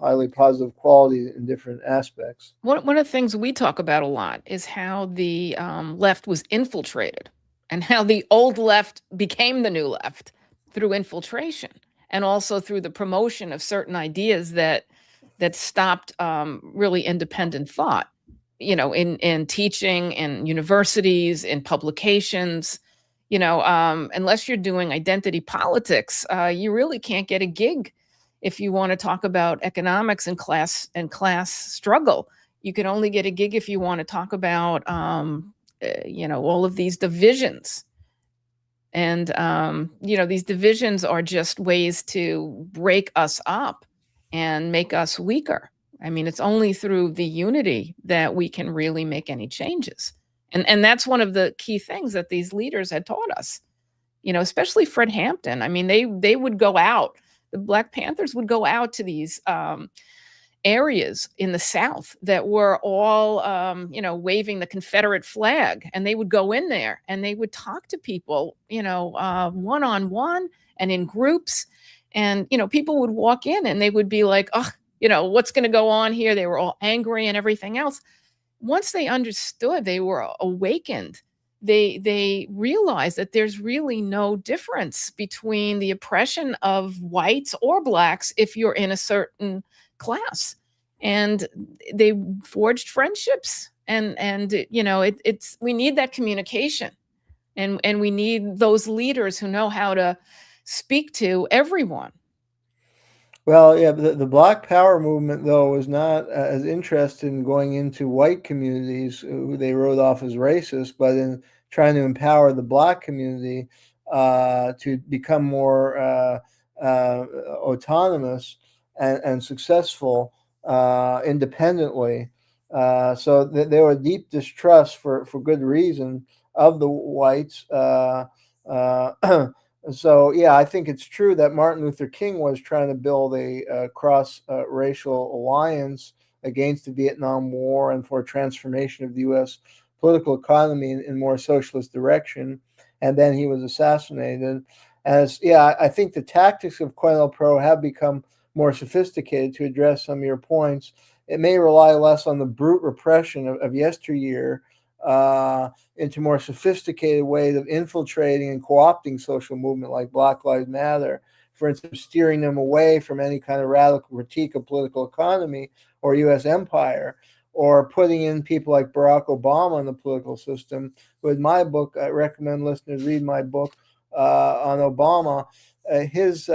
highly positive qualities in different aspects. One of the things we talk about a lot is how the left was infiltrated and how the old left became the new left through infiltration, and also through the promotion of certain ideas that stopped really independent thought, in teaching, in universities, in publications. Unless you're doing identity politics, you really can't get a gig if you want to talk about economics and class struggle. You can only get a gig if you want to talk about all of these divisions. And these divisions are just ways to break us up and make us weaker. I mean, it's only through the unity that we can really make any changes. And that's one of the key things that these leaders had taught us, especially Fred Hampton. I mean, they would go out, the Black Panthers would go out to these areas in the South that were all, waving the Confederate flag. And they would go in there and they would talk to people, one-on-one and in groups. And, people would walk in and they would be like, oh, what's going to go on here? They were all angry and everything else. Once they understood, they were awakened. They realized that there's really no difference between the oppression of whites or blacks if you're in a certain class. And they forged friendships. And it's we need that communication. And we need those leaders who know how to speak to everyone. Well, yeah, the Black Power movement, though, was not as interested in going into white communities who they wrote off as racist, but in trying to empower the Black community to become more autonomous and successful independently. So there were deep distrust for good reason of the whites. So, yeah, I think it's true that Martin Luther King was trying to build a cross-racial alliance against the Vietnam War and for transformation of the U.S. political economy in more socialist direction. And then he was assassinated. I think the tactics of COINTELPRO have become more sophisticated to address some of your points. It may rely less on the brute repression of yesteryear into more sophisticated ways of infiltrating and co-opting social movement like Black Lives Matter, for instance, steering them away from any kind of radical critique of political economy or U.S. empire, or putting in people like Barack Obama in the political system. With my book, I recommend listeners read my book on Obama. His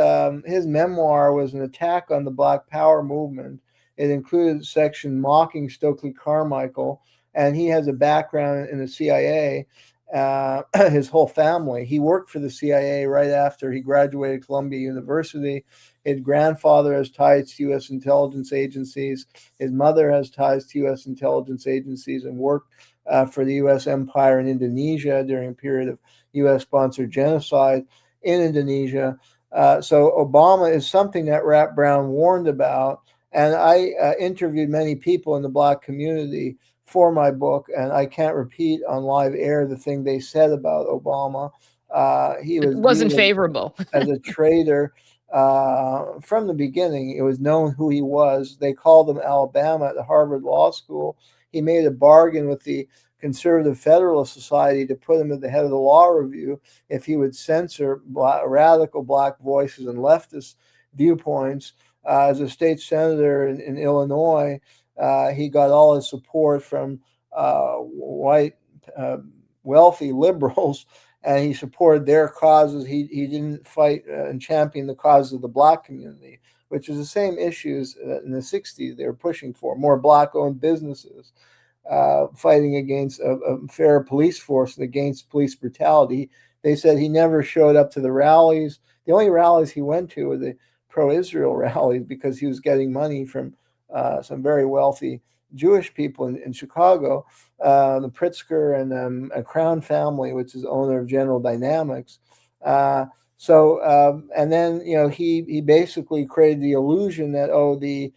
memoir was an attack on the Black Power movement. It included a section mocking Stokely Carmichael, and he has a background in the CIA, his whole family. He worked for the CIA right after he graduated Columbia University. His grandfather has ties to U.S. intelligence agencies. His mother has ties to U.S. intelligence agencies and worked for the U.S. empire in Indonesia during a period of U.S.-sponsored genocide in Indonesia. So Obama is something that Rap Brown warned about. And I interviewed many people in the Black community for my book, and I can't repeat on live air the thing they said about Obama. He was wasn't favorable as a traitor from the beginning. It was known who he was. They called him Alabama at the Harvard Law School. He made a bargain with the Conservative Federalist Society to put him at the head of the law review if he would censor radical Black voices and leftist viewpoints. As a state senator in Illinois, he got all his support from white wealthy liberals, and he supported their causes. He didn't fight and champion the cause of the Black community, which is the same issues in the 60s they were pushing for: more Black-owned businesses, fighting against a fair police force and against police brutality. They said he never showed up to the rallies. The only rallies he went to were the pro-Israel rallies because he was getting money from some very wealthy Jewish people in Chicago, the Pritzker and a Crown family, which is owner of General Dynamics. And then he basically created the illusion that the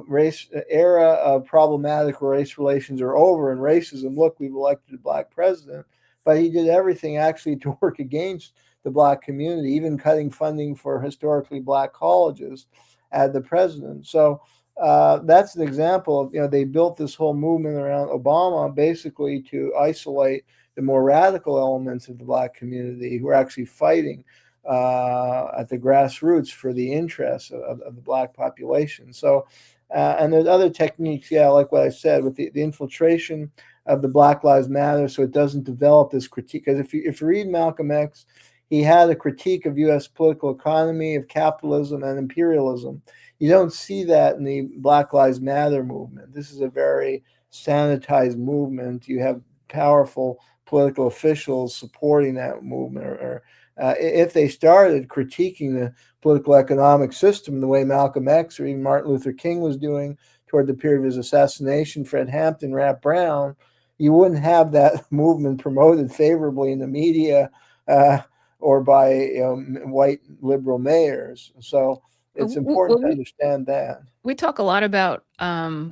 race era of problematic race relations are over and racism. Look, we've elected a Black president, but he did everything actually to work against the Black community, even cutting funding for historically Black colleges as the president. So that's an example of, they built this whole movement around Obama basically to isolate the more radical elements of the Black community who are actually fighting at the grassroots for the interests of the Black population. So, and there's other techniques, like what I said, with the infiltration of the Black Lives Matter, so it doesn't develop this critique. Because if you read Malcolm X, he had a critique of U.S. political economy, of capitalism and imperialism. You don't see that in the Black Lives Matter movement. This is a very sanitized movement. You have powerful political officials supporting that movement, or if they started critiquing the political economic system the way Malcolm X or even Martin Luther King was doing toward the period of his assassination, Fred Hampton, Rap Brown, you wouldn't have that movement promoted favorably in the media or by white liberal mayors. So it's important to understand that. We talk a lot about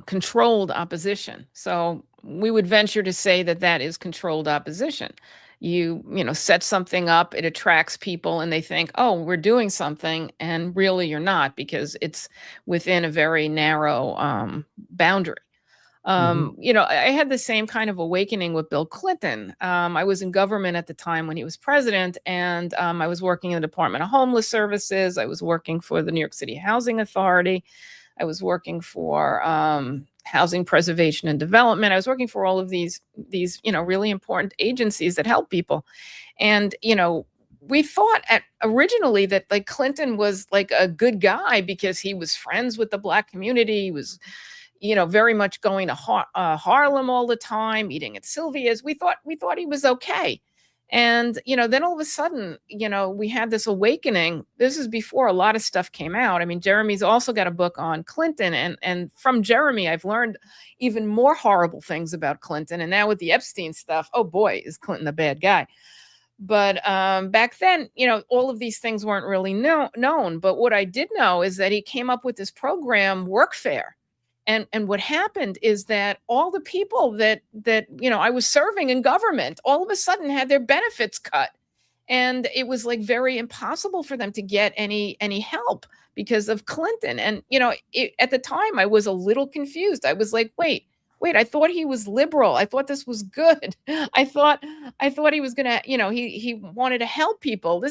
controlled opposition. So we would venture to say that is controlled opposition. You set something up, it attracts people, and they think, oh, we're doing something, and really you're not, because it's within a very narrow boundary. I had the same kind of awakening with Bill Clinton. I was in government at the time when he was president, and I was working in the Department of Homeless Services. I was working for the New York City Housing Authority. I was working for Housing Preservation and Development. I was working for all of these really important agencies that help people. And, we thought originally that Clinton was a good guy because he was friends with the Black community. He was very much going to Harlem all the time, eating at Sylvia's. We thought he was okay. And, then all of a sudden, we had this awakening. This is before a lot of stuff came out. I mean, Jeremy's also got a book on Clinton. And from Jeremy, I've learned even more horrible things about Clinton. And now with the Epstein stuff, oh boy, is Clinton a bad guy. But back then, all of these things weren't really known. But what I did know is that he came up with this program, Workfare. And what happened is that all the people that I was serving in government all of a sudden had their benefits cut. And it was very impossible for them to get any help because of Clinton. And, at the time I was a little confused. I was like, wait, I thought he was liberal. I thought this was good. I thought he was going to, he wanted to help people.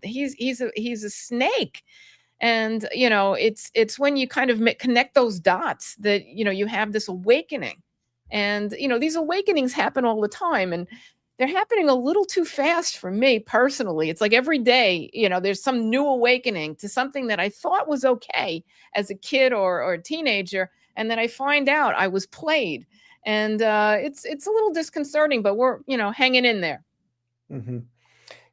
He's a snake. And, it's when you kind of connect those dots that, you have this awakening. And, these awakenings happen all the time. And they're happening a little too fast for me personally. It's like every day, there's some new awakening to something that I thought was okay as a kid or a teenager. And then I find out I was played. And it's a little disconcerting, but we're, hanging in there. Mm-hmm.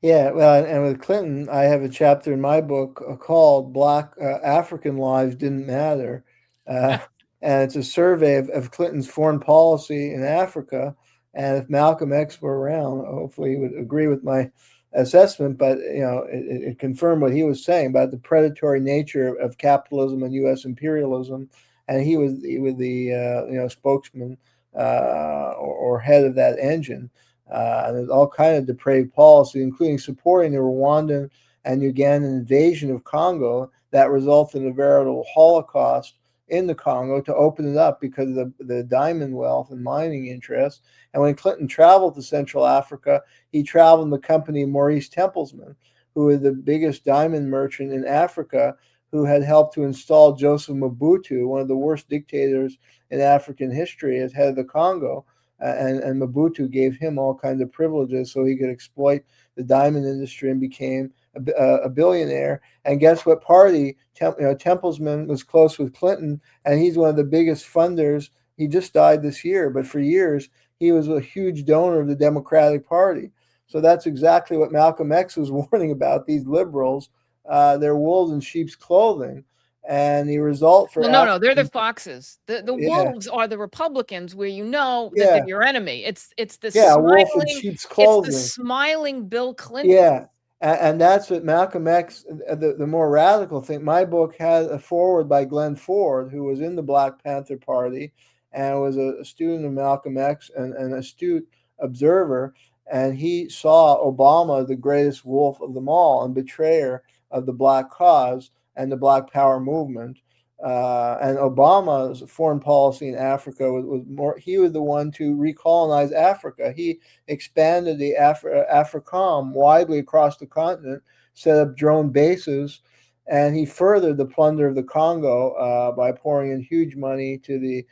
Yeah, well, and with Clinton, I have a chapter in my book called Black African Lives Didn't Matter. And it's a survey of Clinton's foreign policy in Africa. And if Malcolm X were around, hopefully he would agree with my assessment. But, it confirmed what he was saying about the predatory nature of capitalism and U.S. imperialism. And he was the, spokesman or head of that engine. And there's all kinds of depraved policy, including supporting the Rwandan and Ugandan invasion of Congo that resulted in a veritable Holocaust in the Congo to open it up because of the diamond wealth and mining interests. And when Clinton traveled to Central Africa, he traveled in the company of Maurice Tempelsman, who is the biggest diamond merchant in Africa, who had helped to install Joseph Mobutu, one of the worst dictators in African history, as head of the Congo. and Mobutu gave him all kinds of privileges so he could exploit the diamond industry and became a billionaire. And guess what party? Templesman was close with Clinton, and he's one of the biggest funders. He just died this year, but for years he was a huge donor of the Democratic Party. So that's exactly what Malcolm X was warning about. These liberals, they're wolves in sheep's clothing, and the result for no, they're the foxes. The Yeah. wolves are the Republicans, where you know that Yeah. they're your enemy. It's the a wolf in smiling, sheep's it's the clothing. smiling Bill Clinton. Yeah, and that's what Malcolm X, the more radical thing. My book had a foreword by Glenn Ford, who was in the Black Panther Party and was a student of Malcolm X and an astute observer. And he saw Obama the greatest wolf of them all and betrayer of the Black cause and the Black Power movement. And Obama's foreign policy in Africa was more. He was the one to recolonize Africa. He expanded the AFRICOM widely across the continent, set up drone bases, and he furthered the plunder of the Congo by pouring in huge money to the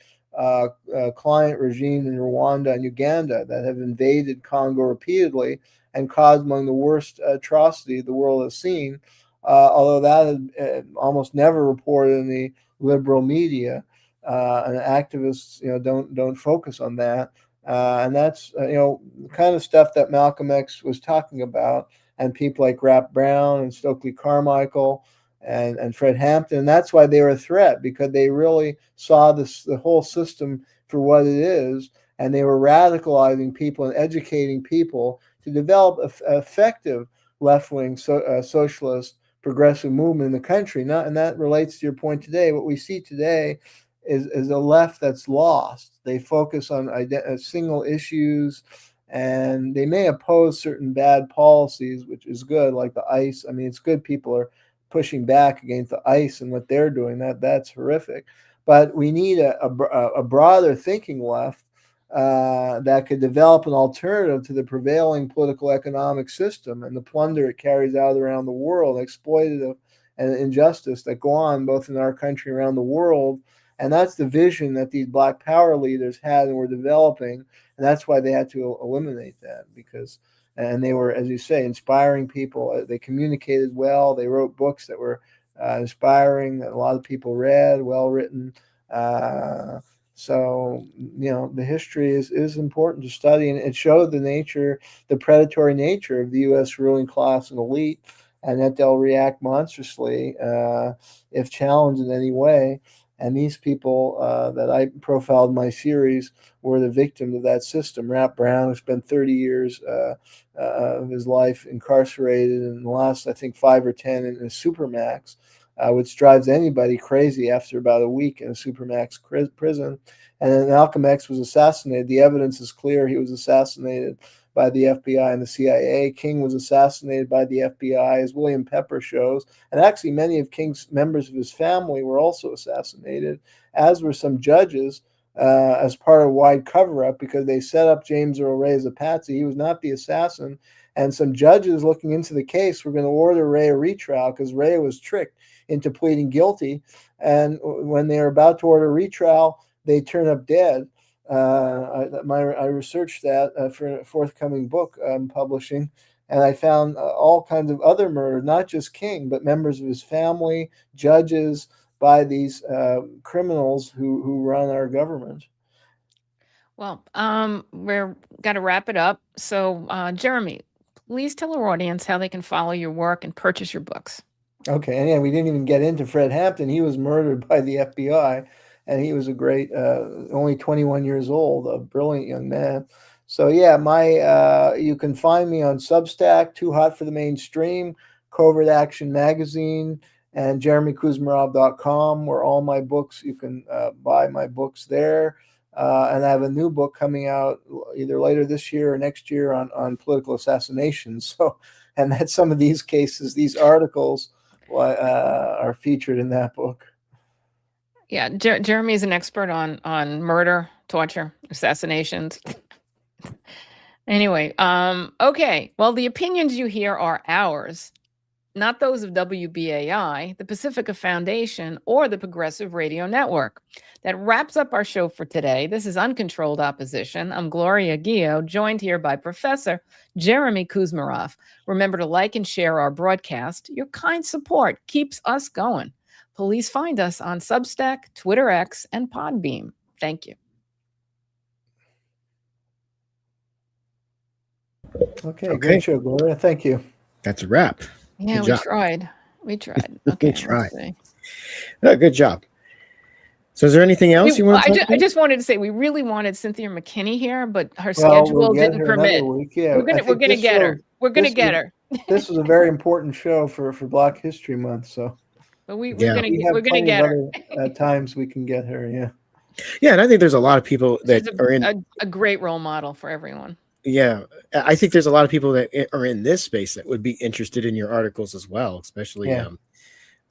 client regimes in Rwanda and Uganda that have invaded Congo repeatedly and caused among the worst atrocities the world has seen. Although that is almost never reported in the liberal media, and activists, don't focus on that. And that's the kind of stuff that Malcolm X was talking about, and people like Rap Brown and Stokely Carmichael and Fred Hampton. And that's why they were a threat, because they really saw the whole system for what it is, and they were radicalizing people and educating people to develop effective left-wing socialist progressive movement in the country. And that relates to your point today. What we see today is a left that's lost. They focus on single issues, and they may oppose certain bad policies, which is good, like the ICE. I mean, it's good people are pushing back against the ICE and what they're doing. That's horrific. But we need a broader thinking left that could develop an alternative to the prevailing political economic system and the plunder it carries out around the world, exploitative and injustice that go on both in our country and around the world. And that's the vision that these Black Power leaders had and were developing. And that's why they had to eliminate that, and they were, as you say, inspiring people. They communicated well. They wrote books that were inspiring, that a lot of people read, well written. So, the history is important to study, and it showed the predatory nature of the U.S. ruling class and elite, and that they'll react monstrously if challenged in any way. And these people that I profiled in my series were the victims of that system. Rap Brown, who spent 30 years of his life incarcerated, in the last, I think, 5 or 10 in a supermax, which drives anybody crazy after about a week in a supermax prison. And then Malcolm X was assassinated. The evidence is clear. He was assassinated by the FBI and the CIA. King was assassinated by the FBI, as William Pepper shows. And actually, many of King's members of his family were also assassinated, as were some judges, as part of a wide cover-up, because they set up James Earl Ray as a patsy. He was not the assassin. And some judges looking into the case were going to order Ray a retrial, because Ray was tricked into pleading guilty. And when they were about to order a retrial, they turn up dead. I researched that for a forthcoming book I'm publishing, and I found all kinds of other murders, not just King, but members of his family, judges, by these criminals who run our government. Well, we're got to wrap it up. So, Jeremy, please tell our audience how they can follow your work and purchase your books. Okay, and yeah, we didn't even get into Fred Hampton. He was murdered by the FBI, and he was a great, only 21 years old, a brilliant young man. So yeah, you can find me on Substack, Too Hot for the Mainstream, Covert Action Magazine, and JeremyKuzmarov.com, where all my books, you can buy my books there. And I have a new book coming out either later this year or next year on political assassinations. So, and that some of these cases, these articles are featured in that book. Yeah, Jeremy is an expert on murder, torture, assassinations. Anyway, okay. Well, the opinions you hear are ours, not those of WBAI, the Pacifica Foundation, or the Progressive Radio Network. That wraps up our show for today. This is Uncontrolled Opposition. I'm Gloria Guillo, joined here by Professor Jayme Kuzmarov. Remember to like and share our broadcast. Your kind support keeps us going. Please find us on Substack, Twitter X, and Podbeam. Thank you. Okay, great show, Gloria. Thank you. That's a wrap. Yeah, we tried. We tried. Okay, we tried. Good job. So is there anything else you want to talk about? I just wanted to say we really wanted Cynthia McKinney here, but her schedule didn't permit. Yeah, we're gonna get her. We're gonna get her. This was a very important show for Black History Month, so. But we're gonna get her. At times we can get her, yeah. Yeah, and I think there's a lot of people that are in a great role model for everyone. Yeah, I think there's a lot of people that are in this space that would be interested in your articles as well, especially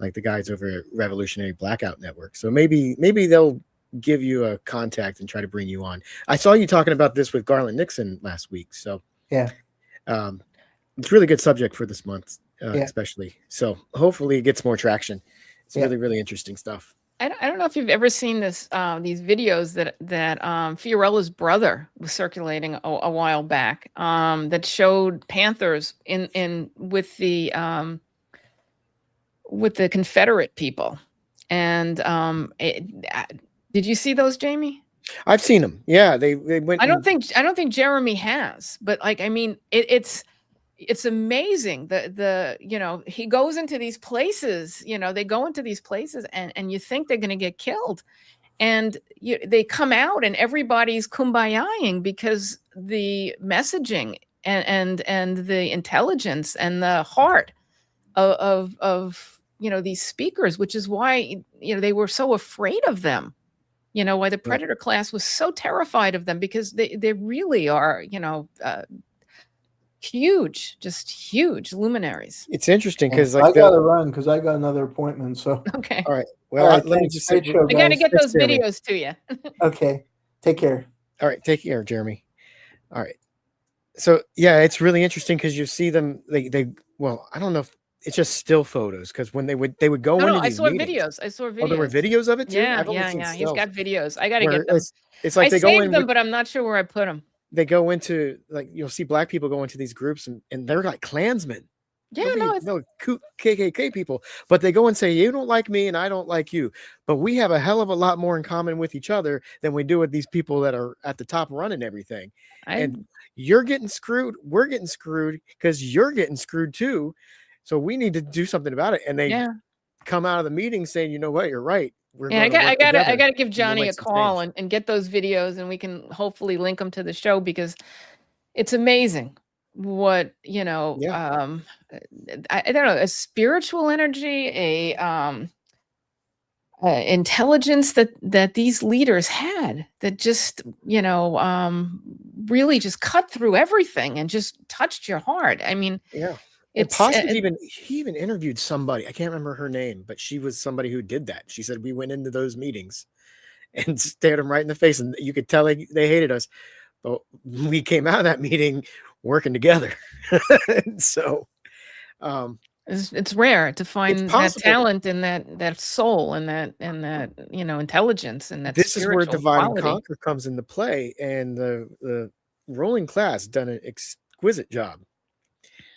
like the guys over at Revolutionary Blackout Network. So maybe they'll give you a contact and try to bring you on. I saw you talking about this with Garland Nixon last week. So yeah, it's a really good subject for this month, especially. So hopefully it gets more traction. It's really, really interesting stuff. I don't know if you've ever seen this these videos that Fiorella's brother was circulating a while back that showed Panthers in with the Confederate people, and did you see those, Jayme? I've seen them. Yeah, they went. I don't think Jeremy has, but like I mean it's amazing he goes into these places, they go into these places and you think they're going to get killed, and they come out and everybody's kumbayaing because the messaging and the intelligence and the heart of these speakers, which is why they were so afraid of them, why the predator class was so terrified of them, because they really are huge, just huge luminaries. It's interesting because I gotta run because I got another appointment. So okay, all right. Well, let me just say, I gotta get those videos to you. Okay, take care. All right, take care, Jeremy. All right. So yeah, it's really interesting because you see them. They well, I don't know if it's just still photos, because when they would go into these meetings, I saw videos. Oh, there were videos of it too. Yeah. He's got videos. I gotta get them. It's like I saved them, but I'm not sure where I put them. They go into, like, you'll see black people go into these groups and they're like Klansmen. Yeah, no KKK people, but they go and say, you don't like me and I don't like you, but we have a hell of a lot more in common with each other than we do with these people that are at the top running everything. And you're getting screwed. We're getting screwed because you're getting screwed too. So we need to do something about it. And they come out of the meeting saying, you know what, you're right. I gotta give Johnny a call and get those videos, and we can hopefully link them to the show, because it's amazing what I don't know, a spiritual energy, a intelligence that these leaders had, that just really just cut through everything and just touched your heart. I mean, he even interviewed somebody. I can't remember her name, but she was somebody who did that. She said we went into those meetings and stared them right in the face, and you could tell they hated us, but we came out of that meeting working together. So it's rare to find that talent and that soul and that intelligence and that. This is where divide and conquer comes into play, and the ruling class done an exquisite job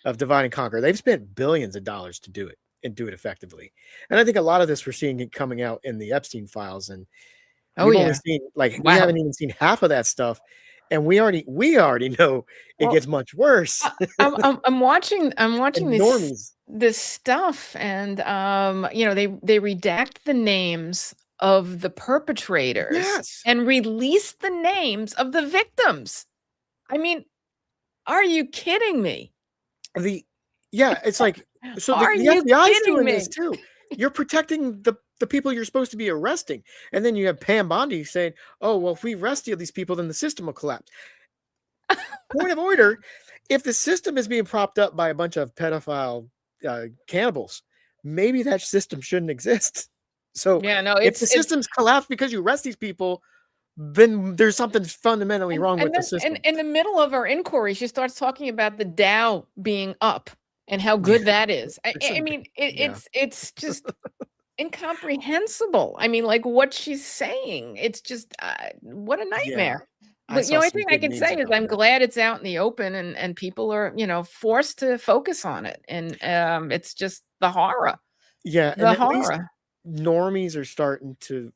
of divide and conquer. They've spent billions of dollars to do it and do it effectively. And I think a lot of this we're seeing it coming out in the Epstein files, and we haven't even seen half of that stuff. And we already know it gets much worse. I'm watching this stuff, and they redact the names of the perpetrators and release the names of the victims. I mean, are you kidding me? It's like, so the FBI is doing this too. You're protecting the people you're supposed to be arresting, and then you have Pam Bondi saying, "Oh, well, if we arrest these people, then the system will collapse." Point of order: if the system is being propped up by a bunch of pedophile cannibals, maybe that system shouldn't exist. So if the system's collapsed because you arrest these people, then there's something fundamentally wrong with the system. And in the middle of our inquiry, she starts talking about the Dow being up and how good that is. I Some mean, yeah. it's just incomprehensible. I mean, like what she's saying, it's just what a Yeah. nightmare. I But the saw only some thing I good can memes say is about I'm that. glad it's out in the open and people are, forced to focus on it. And it's just the horror. Yeah, and The at least horror. normies are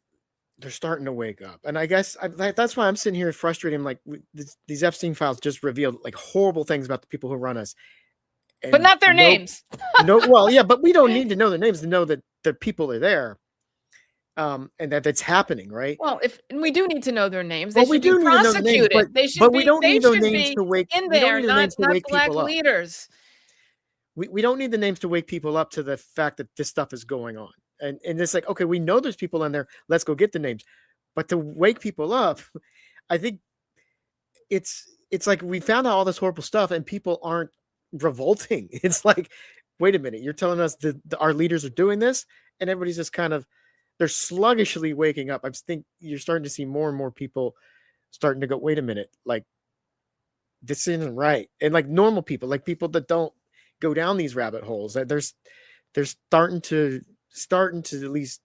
they're starting to wake up. And I guess that's why I'm sitting here frustrated. I'm like, these Epstein files just revealed like horrible things about the people who run us. But And not their names. well, yeah, but we don't need to know their names to know that the people are there. And that's happening, right? Well, if we do need to know their names, they Well, we should be do need to know the names, prosecuted. but we don't They need their should names be to wake. in We don't there, need their not names to wake black people up. leaders. We don't need the names to wake people up to the fact that this stuff is going on. And it's like, okay, we know there's people in there. Let's go get the names. But to wake people up, I think it's like we found out all this horrible stuff and people aren't revolting. It's like, wait a minute, you're telling us that our leaders are doing this, and everybody's just kind of they're sluggishly waking up. I think you're starting to see more and more people starting to go, wait a minute, like this isn't right. And like normal people, like people that don't go down these rabbit holes, that they're starting to at least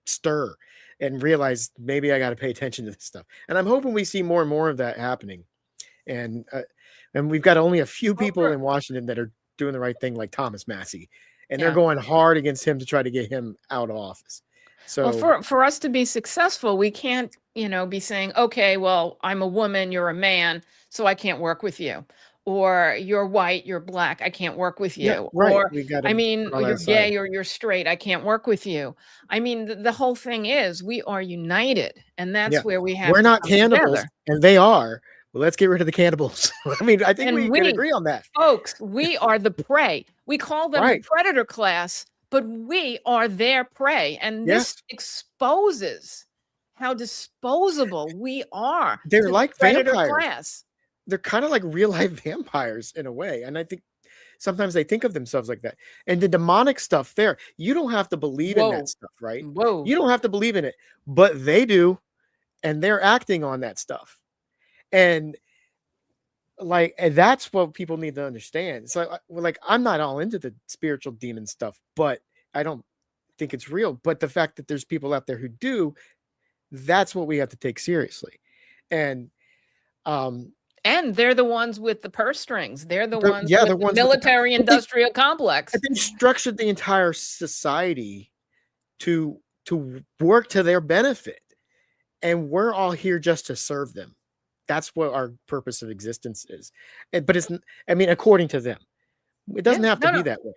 stir and realize maybe I got to pay attention to this stuff. And I'm hoping we see more and more of that happening. And we've got only a few people in Washington that are doing the right thing, like Thomas Massey, and they're going hard against him to try to get him out of office. So for us to be successful, we can't, be saying, okay, well, I'm a woman, you're a man, so I can't work with you. Or you're white, you're black, I can't work with you. yeah, right. Or, We got to I mean, put all that you're aside. gay or you're straight, I can't work with you. I mean, the whole thing is we are united, and that's where we have We're to not come cannibals, together. and they are. Well, let's get rid of the cannibals. I mean, I think And we can agree on that. folks, we are the prey. We call them the Right. predator class, but we are their prey. And Yes. this exposes how disposable we are. They're to like the predator vampires. class. They're kind of like real life vampires in a way. And I think sometimes they think of themselves like that. And the demonic stuff there, you don't have to believe in Whoa. that stuff, right? Whoa. You don't have to believe in it, but they do. And they're acting on that stuff. And that's what people need to understand. So like, I'm not all into the spiritual demon stuff, but I don't think it's real. But the fact that there's people out there who do, that's what we have to take seriously. And they're the ones with the purse strings. They're the ones they're with the ones military industrial complex. They structured the entire society to work to their benefit. And we're all here just to serve them. That's what our purpose of existence is. But according to them, it doesn't have to be that way.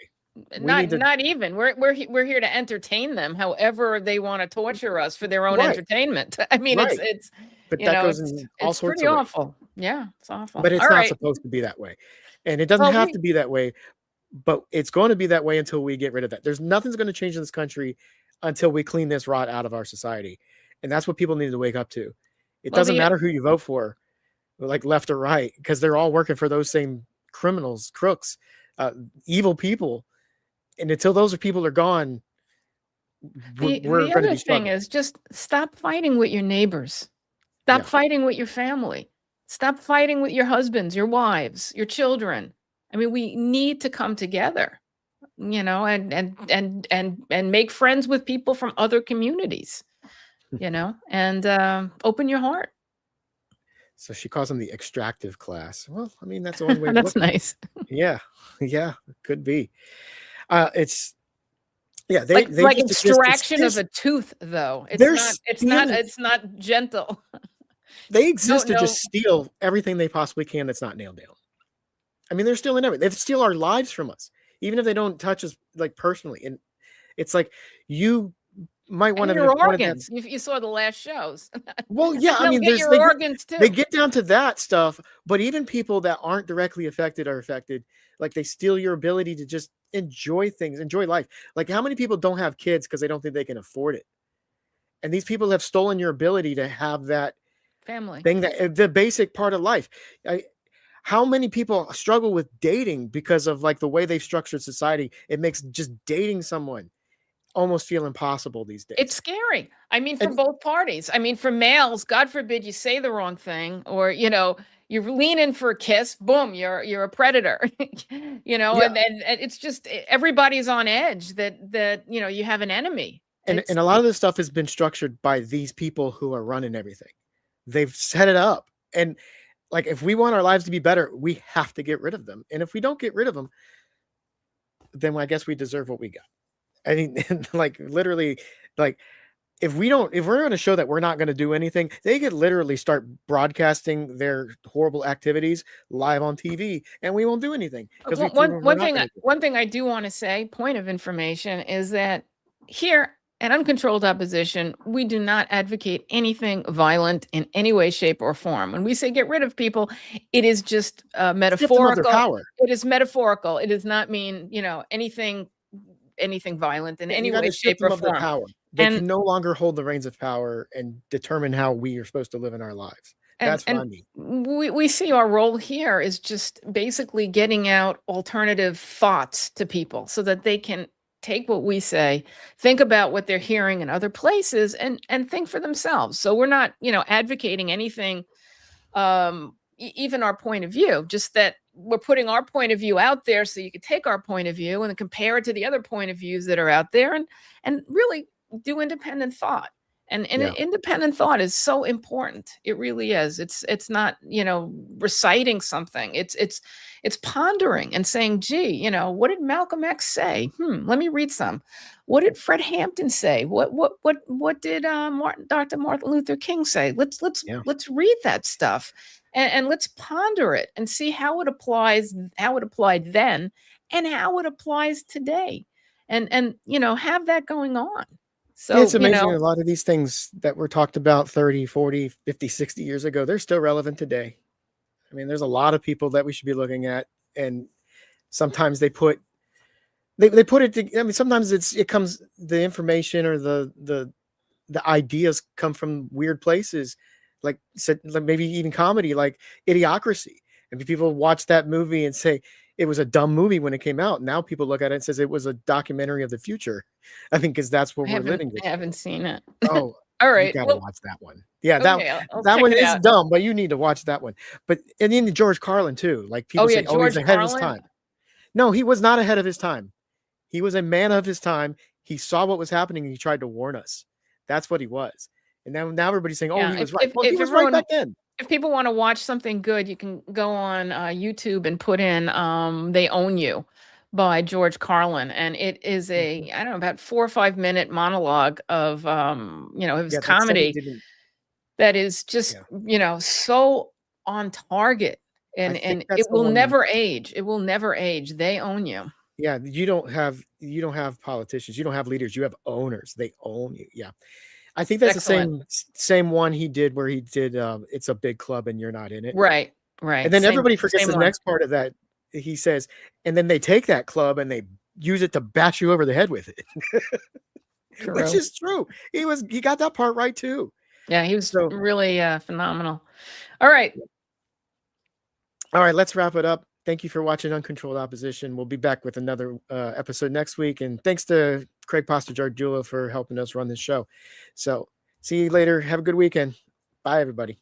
Not even. We're here to entertain them however they want to torture us for their own entertainment. I mean, it's but that goes in all sorts pretty of ways. awful. Yeah, it's awful. But it's not supposed to be that way. And it doesn't have to be that way, but it's going to be that way until we get rid of that. There's nothing's going to change in this country until we clean this rot out of our society. And that's what people need to wake up to. It doesn't matter who you vote for, like left or right, because they're all working for those same criminals, crooks, evil people. And until those people are gone, we're going to be other thing is just stop fighting with your neighbors. Stop fighting with your family. Stop fighting with your husbands, your wives, your children. I mean, we need to come together, and make friends with people from other communities, and open your heart. So she calls them the extractive class. Well, I mean, that's the only way. That's nice. Yeah, could be. It's they like extraction of a tooth, though. It's not gentle. They exist to just steal everything they possibly can that's not nailed down. I mean, they're stealing everything. They steal our lives from us, even if they don't touch us like personally. And it's like you might want to your organs. You saw the last shows. Well, yeah, I mean, get your organs too. They get down to that stuff, but even people that aren't directly affected are affected. Like they steal your ability to just enjoy things, enjoy life. Like how many people don't have kids because they don't think they can afford it? And these people have stolen your ability to have that family thing, that the basic part of life. How many people struggle with dating because of like the way they've structured society? It makes just dating someone almost feel impossible these days. It's scary. I mean, for both parties. I mean, for males, God forbid you say the wrong thing, or you you lean in for a kiss, boom, you're a predator. Yeah. And then it's just everybody's on edge that you have an enemy. And a lot of this stuff has been structured by these people who are running everything. They've set it up. And like, if we want our lives to be better, we have to get rid of them. And if we don't get rid of them, then I guess we deserve what we got. I mean, like, literally, like, if we're going to show that we're not going to do anything, they could literally start broadcasting their horrible activities live on TV, and we won't do anything. One thing I do want to say, point of information, is that here at Uncontrolled Opposition, we do not advocate anything violent in any way, shape, or form. When we say get rid of people, it is just metaphorical. It is metaphorical. It does not mean, anything violent in any way, shape, or form. Power. They can no longer hold the reins of power and determine how we are supposed to live in our lives. That's what I mean. We see our role here is just basically getting out alternative thoughts to people so that they can take what we say, think about what they're hearing in other places, and think for themselves. So we're not, advocating anything, even our point of view, just that we're putting our point of view out there so you can take our point of view and compare it to the other point of views that are out there, and really do independent thought. And independent thought is so important. It really is. It's not, reciting something. It's pondering and saying, gee, what did Malcolm X say? Let me read some. What did Fred Hampton say? What did Dr. Martin Luther King say? Let's read that stuff and let's ponder it and see how it applies, how it applied then and how it applies today. And have that going on. So it's amazing. A lot of these things that were talked about 30, 40, 50, 60 years ago, they're still relevant today. I mean, there's a lot of people that we should be looking at. And sometimes they put it, I mean, sometimes the information or the ideas come from weird places, like maybe even comedy, like Idiocracy. And people watch that movie and say, it was a dumb movie when it came out. Now people look at it and says it was a documentary of the future. I think because that's what we're living with. I haven't seen it. Oh, all right. You gotta watch that one. Yeah, okay, that one is dumb, but you need to watch that one. But and then George Carlin too. Like people say, he's ahead of his time. No, he was not ahead of his time. He was a man of his time. He saw what was happening and he tried to warn us. That's what he was. And now everybody's saying, he was right. Well, he was right back then. If people want to watch something good, you can go on YouTube and put in They Own You by George Carlin. And it is about 4 or 5 minute monologue of, his comedy that is just, so on target. And it will never age. It will never age. They own you. Yeah. You don't have politicians. You don't have leaders. You have owners. They own you. Yeah. I think that's the same one he did where he did It's a Big Club and You're Not in It. Right. And then everybody forgets the next part of that. He says, and then they take that club and they use it to bash you over the head with it. Which is true. He got that part right too. Yeah, he was really phenomenal. All right, let's wrap it up. Thank you for watching Uncontrolled Opposition. We'll be back with another episode next week. And thanks to Craig Pastor Jardula for helping us run this show. So see you later. Have a good weekend. Bye, everybody.